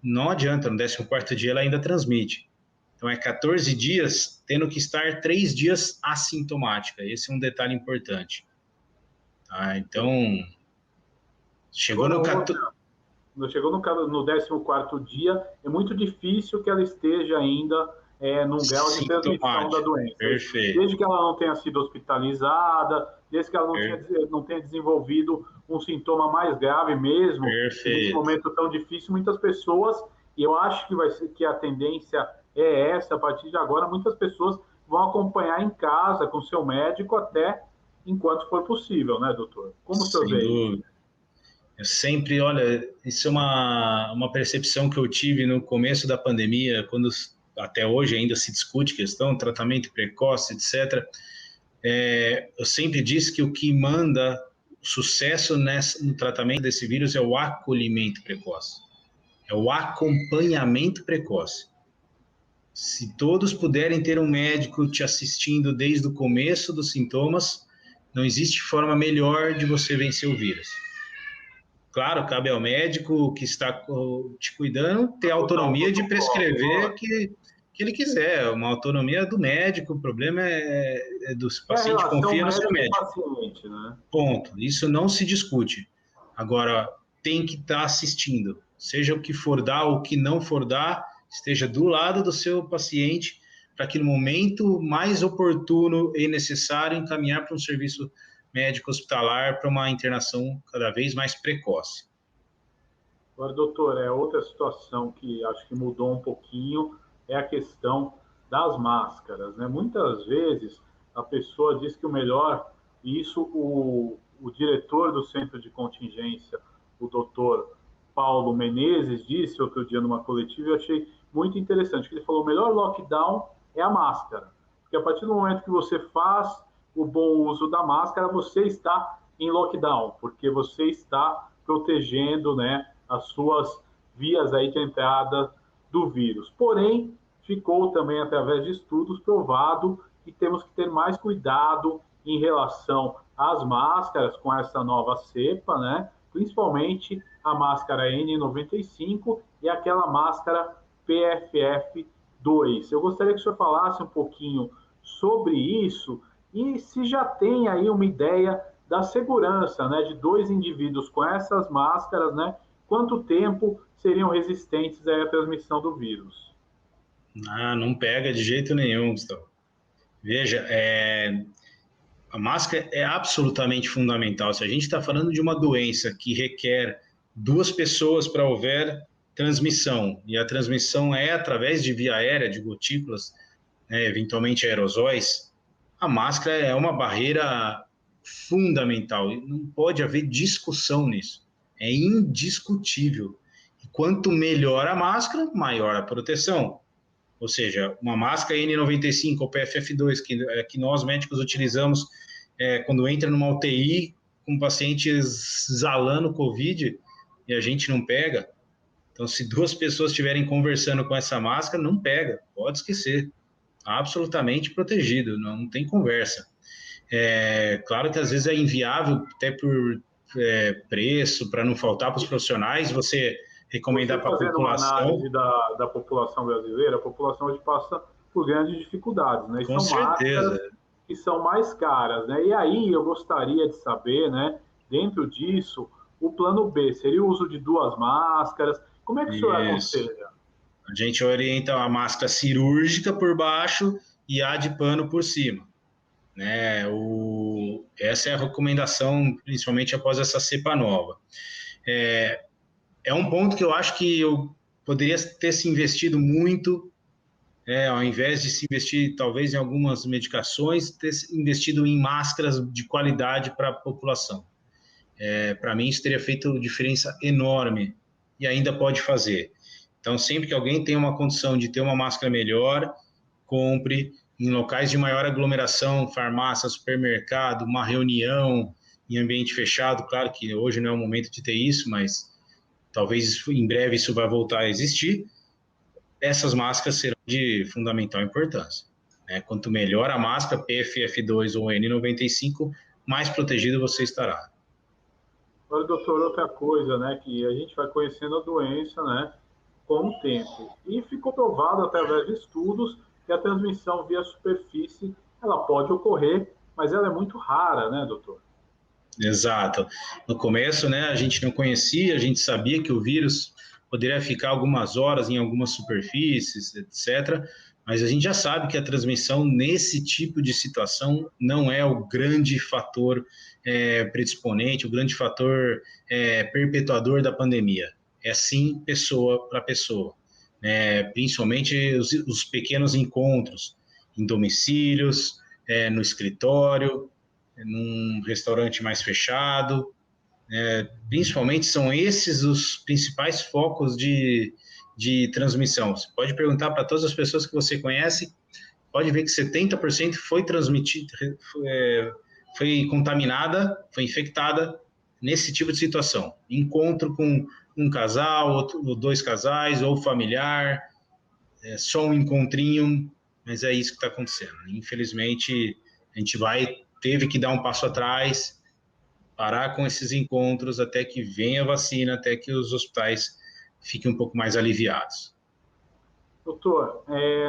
não adianta, no 14º dia ela ainda transmite. Então, é 14 dias, tendo que estar 3 dias assintomática. Esse é um detalhe importante. Tá? Então, chegou no 14º dia, é muito difícil que ela esteja ainda num grau de transmissão da doença. Perfeito. Desde que ela não tenha sido hospitalizada, desde que ela não tenha desenvolvido um sintoma mais grave mesmo. Perfeito. Nesse momento tão difícil, muitas pessoas, e eu acho que vai ser que a tendência é essa, a partir de agora, muitas pessoas vão acompanhar em casa com seu médico até enquanto for possível, né, doutor? Como o senhor vê isso? Eu sempre, olha, isso é uma percepção que eu tive no começo da pandemia, quando até hoje ainda se discute questão, tratamento precoce, etc. Eu sempre disse que o que manda sucesso no tratamento desse vírus é o acolhimento precoce, é o acompanhamento precoce. Se todos puderem ter um médico te assistindo desde o começo dos sintomas, não existe forma melhor de você vencer o vírus. Claro, cabe ao médico que está te cuidando ter autonomia de prescrever o que ele quiser, uma autonomia do médico, o problema é do paciente confia no seu médico. Paciente, né? Ponto, isso não se discute. Agora, tem que estar assistindo, seja o que for dar ou o que não for dar, esteja do lado do seu paciente para que no momento mais oportuno e necessário encaminhar para um serviço médico hospitalar para uma internação cada vez mais precoce. Agora, doutor, outra situação que acho que mudou um pouquinho é a questão das máscaras, né? Muitas vezes a pessoa diz que o melhor, e isso o diretor do centro de contingência, o doutor Paulo Menezes, disse outro dia numa coletiva, e eu achei muito interessante, que ele falou: o melhor lockdown é a máscara, porque a partir do momento que você faz o bom uso da máscara, você está em lockdown, porque você está protegendo, né, as suas vias aí de entrada do vírus. Porém, ficou também, através de estudos, provado que temos que ter mais cuidado em relação às máscaras com essa nova cepa, né? Principalmente a máscara N95 e aquela máscara PFF2. Eu gostaria que o senhor falasse um pouquinho sobre isso e se já tem aí uma ideia da segurança, né, de 2 indivíduos com essas máscaras, né? Quanto tempo seriam resistentes à transmissão do vírus? Não pega de jeito nenhum, Gustavo. Veja, a máscara é absolutamente fundamental. Se a gente está falando de uma doença que requer 2 pessoas para houver transmissão, e a transmissão é através de via aérea, de gotículas, né, eventualmente aerosóis, a máscara é uma barreira fundamental. E não pode haver discussão nisso. É indiscutível. E quanto melhor a máscara, maior a proteção. Ou seja, uma máscara N95 ou PFF2 que nós médicos utilizamos quando entra numa UTI com pacientes exalando Covid e a gente não pega. Então, se 2 pessoas estiverem conversando com essa máscara, não pega, pode esquecer. Absolutamente protegido, não tem conversa. Claro que às vezes é inviável, até por preço, para não faltar para os profissionais, você recomendar para a população. Uma análise da população brasileira, a população hoje passa por grandes dificuldades, né? E com são certeza. Máscaras que são mais caras, né? E aí eu gostaria de saber, né, dentro disso, o plano B seria o uso de 2 máscaras. Como é que o senhor aconselha? A gente orienta a máscara cirúrgica por baixo e a de pano por cima, né? Essa é a recomendação, principalmente após essa cepa nova. É um ponto que eu acho que eu poderia ter se investido muito, ao invés de se investir talvez em algumas medicações, ter investido em máscaras de qualidade para a população. Para mim isso teria feito diferença enorme e ainda pode fazer. Então, sempre que alguém tem uma condição de ter uma máscara melhor, compre em locais de maior aglomeração, farmácia, supermercado, uma reunião em ambiente fechado. Claro que hoje não é o momento de ter isso, mas talvez em breve isso vai voltar a existir. Essas máscaras serão de fundamental importância, né? Quanto melhor a máscara, PFF2 ou N95, mais protegido você estará. Agora, doutor, outra coisa, né, que a gente vai conhecendo a doença, né, com o tempo. E ficou provado através de estudos que a transmissão via superfície, ela pode ocorrer, mas ela é muito rara, né, doutor? Exato. No começo, né, a gente não conhecia, a gente sabia que o vírus poderia ficar algumas horas em algumas superfícies, etc., mas a gente já sabe que a transmissão nesse tipo de situação não é o grande fator predisponente, o grande fator perpetuador da pandemia. É sim pessoa para pessoa, principalmente os pequenos encontros em domicílios, no escritório, num restaurante mais fechado. Principalmente são esses os principais focos de transmissão. Você pode perguntar para todas as pessoas que você conhece, pode ver que 70% foi transmitida, foi contaminada, foi infectada nesse tipo de situação. Encontro com um casal, ou 2 casais, ou familiar, só um encontrinho, mas é isso que está acontecendo. Infelizmente, a gente teve que dar um passo atrás, parar com esses encontros até que venha a vacina, até que os hospitais fiquem um pouco mais aliviados. Doutor,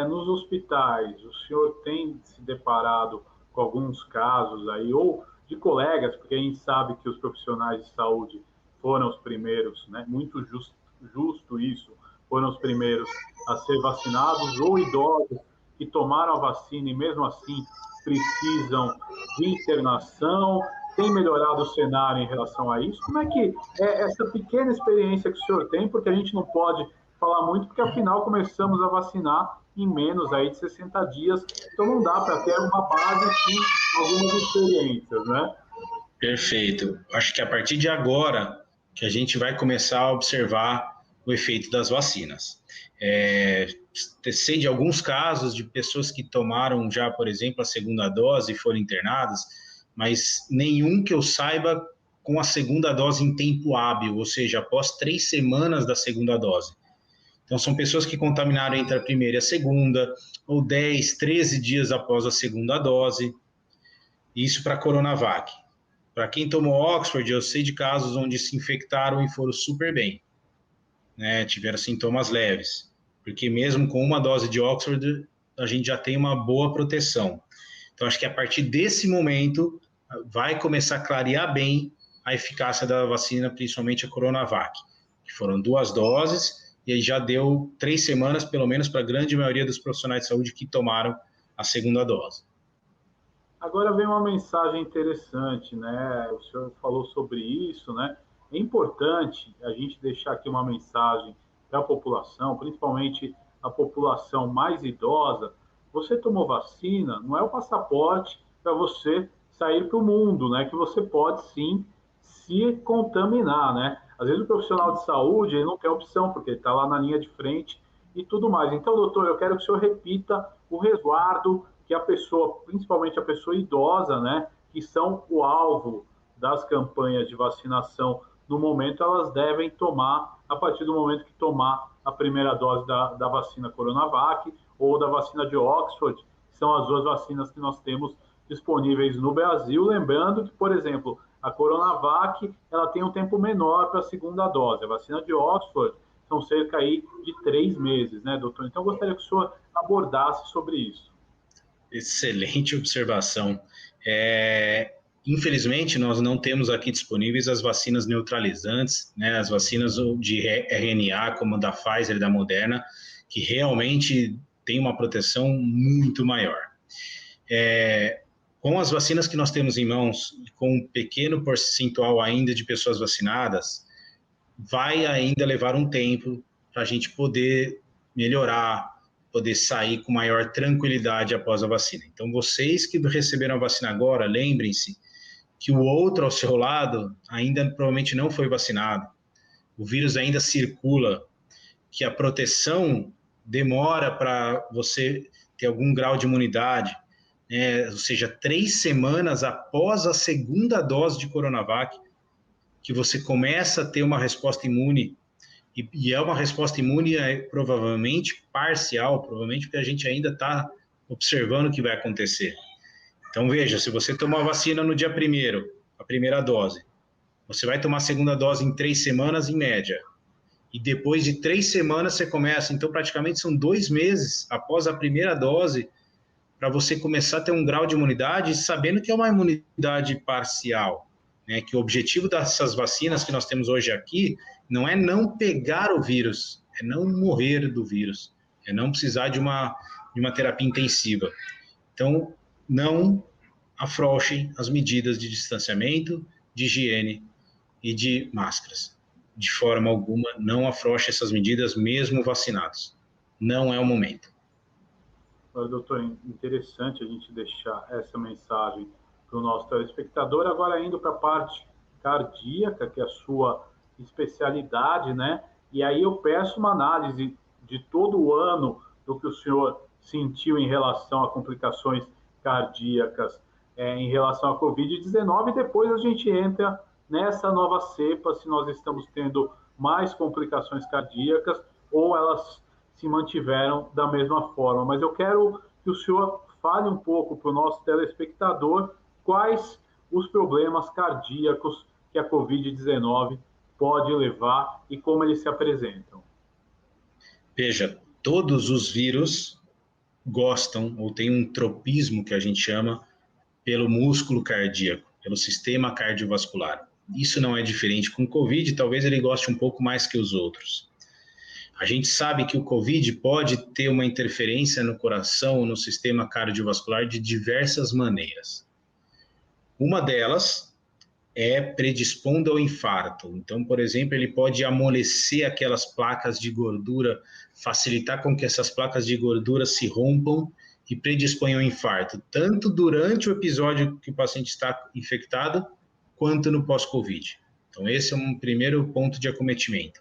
nos hospitais, o senhor tem se deparado com alguns casos aí, ou de colegas, porque a gente sabe que os profissionais de saúde foram os primeiros, né? Muito justo isso, foram os primeiros a ser vacinados, ou idosos que tomaram a vacina e mesmo assim precisam de internação? Tem melhorado o cenário em relação a isso? Como é que é essa pequena experiência que o senhor tem? Porque a gente não pode falar muito, porque afinal começamos a vacinar em menos aí de 60 dias, então não dá para ter uma base, sim, algumas experiências, né? Perfeito. Acho que a partir de agora que a gente vai começar a observar o efeito das vacinas. Sei de alguns casos de pessoas que tomaram já, por exemplo, a segunda dose e foram internadas, mas nenhum que eu saiba com a segunda dose em tempo hábil, ou seja, após 3 semanas da segunda dose. Então, são pessoas que contaminaram entre a primeira e a segunda, ou 10, 13 dias após a segunda dose. Isso para a Coronavac. Para quem tomou Oxford, eu sei de casos onde se infectaram e foram super bem, né? Tiveram sintomas leves, porque mesmo com uma dose de Oxford, a gente já tem uma boa proteção. Então, acho que a partir desse momento, vai começar a clarear bem a eficácia da vacina, principalmente a Coronavac, que foram 2 doses, e aí já deu 3 semanas, pelo menos, para a grande maioria dos profissionais de saúde que tomaram a segunda dose. Agora vem uma mensagem interessante, né? O senhor falou sobre isso, né? É importante a gente deixar aqui uma mensagem para a população, principalmente a população mais idosa. Você tomou vacina, não é o passaporte para você sair para o mundo, né? Que você pode sim se contaminar, né? Às vezes o profissional de saúde ele não tem opção, porque ele está lá na linha de frente e tudo mais. Então, doutor, eu quero que o senhor repita o resguardo que a pessoa, principalmente a pessoa idosa, né, que são o alvo das campanhas de vacinação no momento, elas devem tomar a partir do momento que tomar a primeira dose da vacina Coronavac ou da vacina de Oxford, que são as 2 vacinas que nós temos disponíveis no Brasil. Lembrando que, por exemplo, a Coronavac ela tem um tempo menor para a segunda dose. A vacina de Oxford são cerca aí de 3 meses, né, doutor? Então, eu gostaria que o senhor abordasse sobre isso. Excelente observação. Infelizmente, nós não temos aqui disponíveis as vacinas neutralizantes, né, as vacinas de RNA, como a da Pfizer e da Moderna, que realmente tem uma proteção muito maior. Com as vacinas que nós temos em mãos, com um pequeno percentual ainda de pessoas vacinadas, vai ainda levar um tempo para a gente poder melhorar, poder sair com maior tranquilidade após a vacina. Então, vocês que receberam a vacina agora, lembrem-se que o outro ao seu lado ainda provavelmente não foi vacinado. O vírus ainda circula, que a proteção demora para você ter algum grau de imunidade, né? Ou seja, 3 semanas após a segunda dose de Coronavac, que você começa a ter uma resposta imune. E é uma resposta imune provavelmente parcial, provavelmente porque a gente ainda está observando o que vai acontecer. Então, veja, se você tomar a vacina no dia 1º, a primeira dose, você vai tomar a segunda dose em 3 semanas, em média. E depois de 3 semanas você começa, então praticamente são 2 meses após a primeira dose, para você começar a ter um grau de imunidade, sabendo que é uma imunidade parcial, né? Que o objetivo dessas vacinas que nós temos hoje aqui não é não pegar o vírus, é não morrer do vírus, é não precisar de uma terapia intensiva. Então, não afrouxem as medidas de distanciamento, de higiene e de máscaras. De forma alguma, não afrouxem essas medidas, mesmo vacinados. Não é o momento. Doutor, interessante a gente deixar essa mensagem para o nosso telespectador. Agora, indo para a parte cardíaca, que é a sua especialidade, né? E aí eu peço uma análise de todo o ano do que o senhor sentiu em relação a complicações cardíacas, em relação à Covid-19, e depois a gente entra nessa nova cepa, se nós estamos tendo mais complicações cardíacas ou elas se mantiveram da mesma forma. Mas eu quero que o senhor fale um pouco para o nosso telespectador quais os problemas cardíacos que a Covid-19 pode levar e como eles se apresentam. Veja, todos os vírus gostam ou têm um tropismo que a gente chama pelo músculo cardíaco, pelo sistema cardiovascular. Isso não é diferente com o Covid, talvez ele goste um pouco mais que os outros. A gente sabe que o COVID pode ter uma interferência no coração, no sistema cardiovascular de diversas maneiras. Uma delas é predispondo ao infarto. Então, por exemplo, ele pode amolecer aquelas placas de gordura, facilitar com que essas placas de gordura se rompam e predisponham ao infarto, tanto durante o episódio que o paciente está infectado, quanto no pós-COVID. Então, esse é um primeiro ponto de acometimento.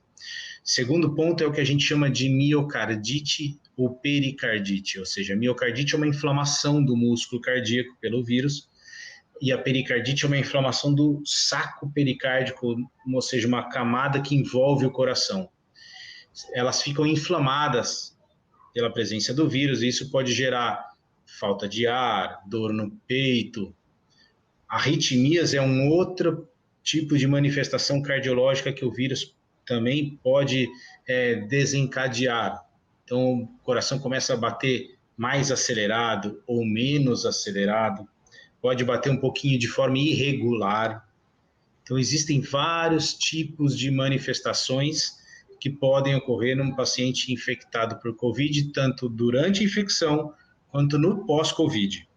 Segundo ponto é o que a gente chama de miocardite ou pericardite, ou seja, a miocardite é uma inflamação do músculo cardíaco pelo vírus, e a pericardite é uma inflamação do saco pericárdico, ou seja, uma camada que envolve o coração. Elas ficam inflamadas pela presença do vírus, e isso pode gerar falta de ar, dor no peito. Arritmias é um outro tipo de manifestação cardiológica que o vírus também pode desencadear. Então, o coração começa a bater mais acelerado ou menos acelerado, pode bater um pouquinho de forma irregular. Então, existem vários tipos de manifestações que podem ocorrer num paciente infectado por COVID, tanto durante a infecção quanto no pós-COVID.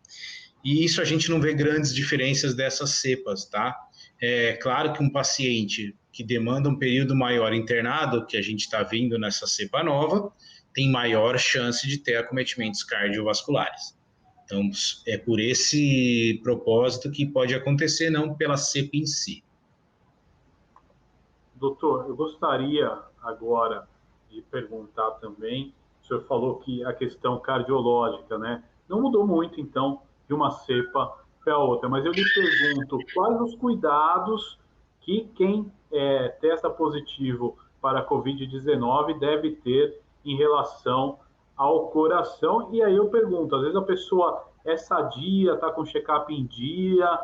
E isso a gente não vê grandes diferenças dessas cepas, tá? É claro que um paciente que demanda um período maior internado, que a gente está vendo nessa cepa nova, tem maior chance de ter acometimentos cardiovasculares. Então, é por esse propósito que pode acontecer, não pela cepa em si. Doutor, eu gostaria agora de perguntar também, o senhor falou que a questão cardiológica, né, não mudou muito, então, de uma cepa para outra, mas eu lhe pergunto, quais os cuidados que quem testa positivo para a Covid-19 deve ter em relação ao coração? E aí eu pergunto, às vezes a pessoa é sadia, está com check-up em dia,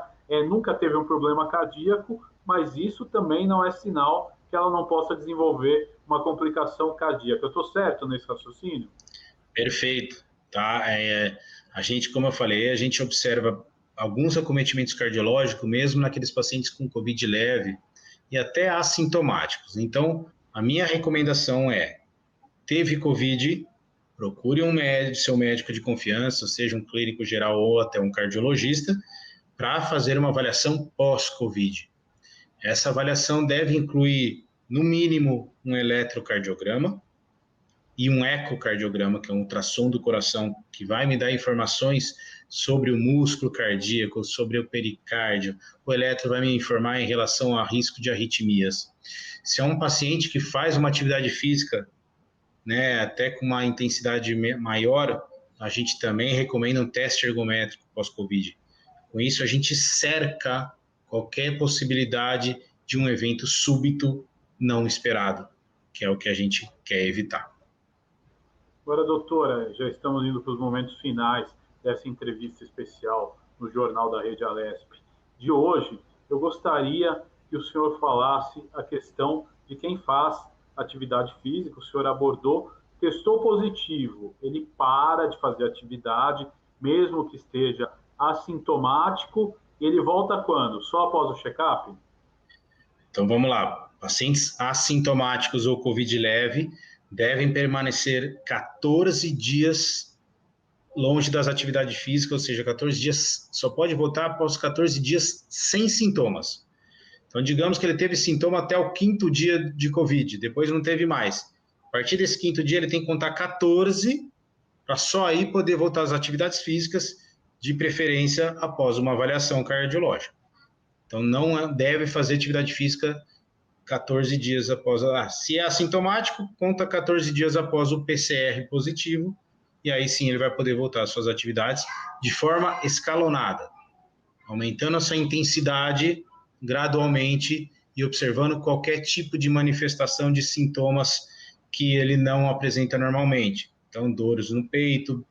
nunca teve um problema cardíaco, mas isso também não é sinal que ela não possa desenvolver uma complicação cardíaca. Eu estou certo nesse raciocínio? Perfeito. Tá? A gente, como eu falei, a gente observa alguns acometimentos cardiológicos, mesmo naqueles pacientes com COVID leve e até assintomáticos. Então, a minha recomendação é, teve COVID, procure seu médico de confiança, seja um clínico geral ou até um cardiologista, para fazer uma avaliação pós-COVID. Essa avaliação deve incluir, no mínimo, um eletrocardiograma e um ecocardiograma, que é um ultrassom do coração, que vai me dar informações sobre o músculo cardíaco, sobre o pericárdio. O eletro vai me informar em relação a risco de arritmias. Se é um paciente que faz uma atividade física, né, até com uma intensidade maior, a gente também recomenda um teste ergométrico pós-COVID. Com isso, a gente cerca qualquer possibilidade de um evento súbito não esperado, que é o que a gente quer evitar. Agora, doutora, já estamos indo para os momentos finais dessa entrevista especial no Jornal da Rede Alesp de hoje. Eu gostaria que o senhor falasse a questão de quem faz atividade física. O senhor abordou, testou positivo, ele para de fazer atividade, mesmo que esteja assintomático, e ele volta quando? Só após o check-up? Então vamos lá, pacientes assintomáticos ou COVID leve devem permanecer 14 dias longe das atividades físicas, ou seja, 14 dias, só pode voltar após 14 dias sem sintomas. Então, digamos que ele teve sintoma até o 5º dia de COVID, depois não teve mais. A partir desse 5º dia, ele tem que contar 14 para só aí poder voltar às atividades físicas, de preferência após uma avaliação cardiológica. Então, não deve fazer atividade física 14 dias após. Se é assintomático, conta 14 dias após o PCR positivo, e aí sim ele vai poder voltar às suas atividades de forma escalonada, aumentando a sua intensidade gradualmente e observando qualquer tipo de manifestação de sintomas que ele não apresenta normalmente. Então, dores no peito,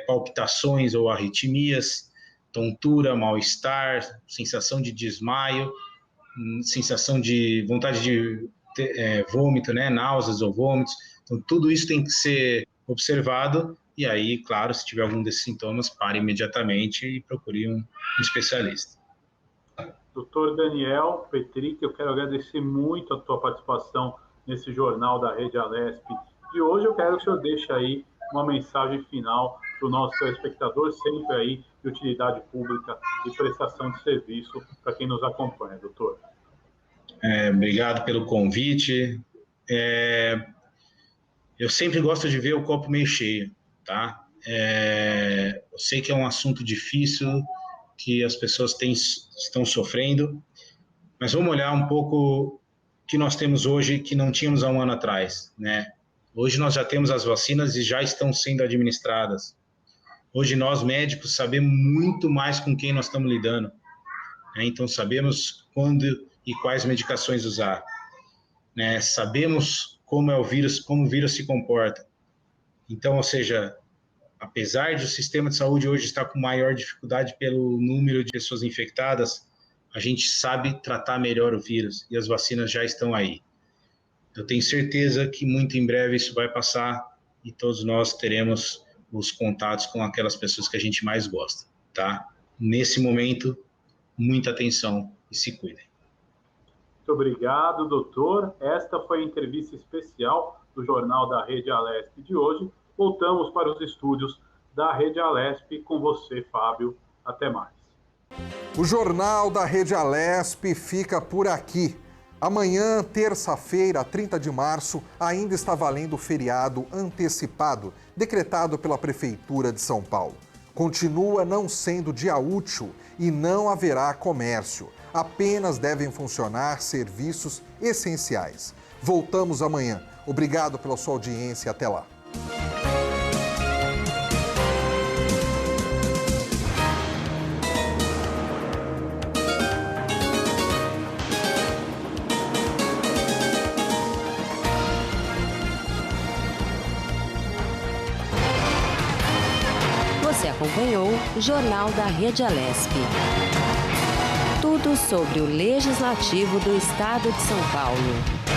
palpitações ou arritmias, tontura, mal-estar, sensação de desmaio, sensação de vontade de vômito, né, náuseas ou vômitos. Então, tudo isso tem que ser observado e aí, claro, se tiver algum desses sintomas, pare imediatamente e procure um especialista. Doutor Daniel Petric, eu quero agradecer muito a tua participação nesse jornal da Rede Alesp de hoje. Eu quero que o senhor deixe aí uma mensagem final para o nosso telespectador, sempre aí de utilidade pública e prestação de serviço para quem nos acompanha, doutor. Obrigado pelo convite. Eu sempre gosto de ver o copo meio cheio, tá? Eu sei que é um assunto difícil, que as pessoas estão sofrendo, mas vamos olhar um pouco o que nós temos hoje que não tínhamos há um ano atrás, né? Hoje nós já temos as vacinas e já estão sendo administradas. Hoje nós, médicos, sabemos muito mais com quem nós estamos lidando, né? Então sabemos quando e quais medicações usar, né? Sabemos como é o vírus, como o vírus se comporta. Então, ou seja, apesar de o sistema de saúde hoje estar com maior dificuldade pelo número de pessoas infectadas, a gente sabe tratar melhor o vírus e as vacinas já estão aí. Eu tenho certeza que muito em breve isso vai passar e todos nós teremos os contatos com aquelas pessoas que a gente mais gosta, tá? Nesse momento, muita atenção e se cuidem. Muito obrigado, doutor. Esta foi a entrevista especial do Jornal da Rede Alesp de hoje. Voltamos para os estúdios da Rede Alesp com você, Fábio. Até mais. O Jornal da Rede Alesp fica por aqui. Amanhã, terça-feira, 30 de março, ainda está valendo o feriado antecipado, decretado pela Prefeitura de São Paulo. Continua não sendo dia útil e não haverá comércio. Apenas devem funcionar serviços essenciais. Voltamos amanhã. Obrigado pela sua audiência. Até lá. Você acompanhou o Jornal da Rede Alesp. Tudo sobre o Legislativo do Estado de São Paulo.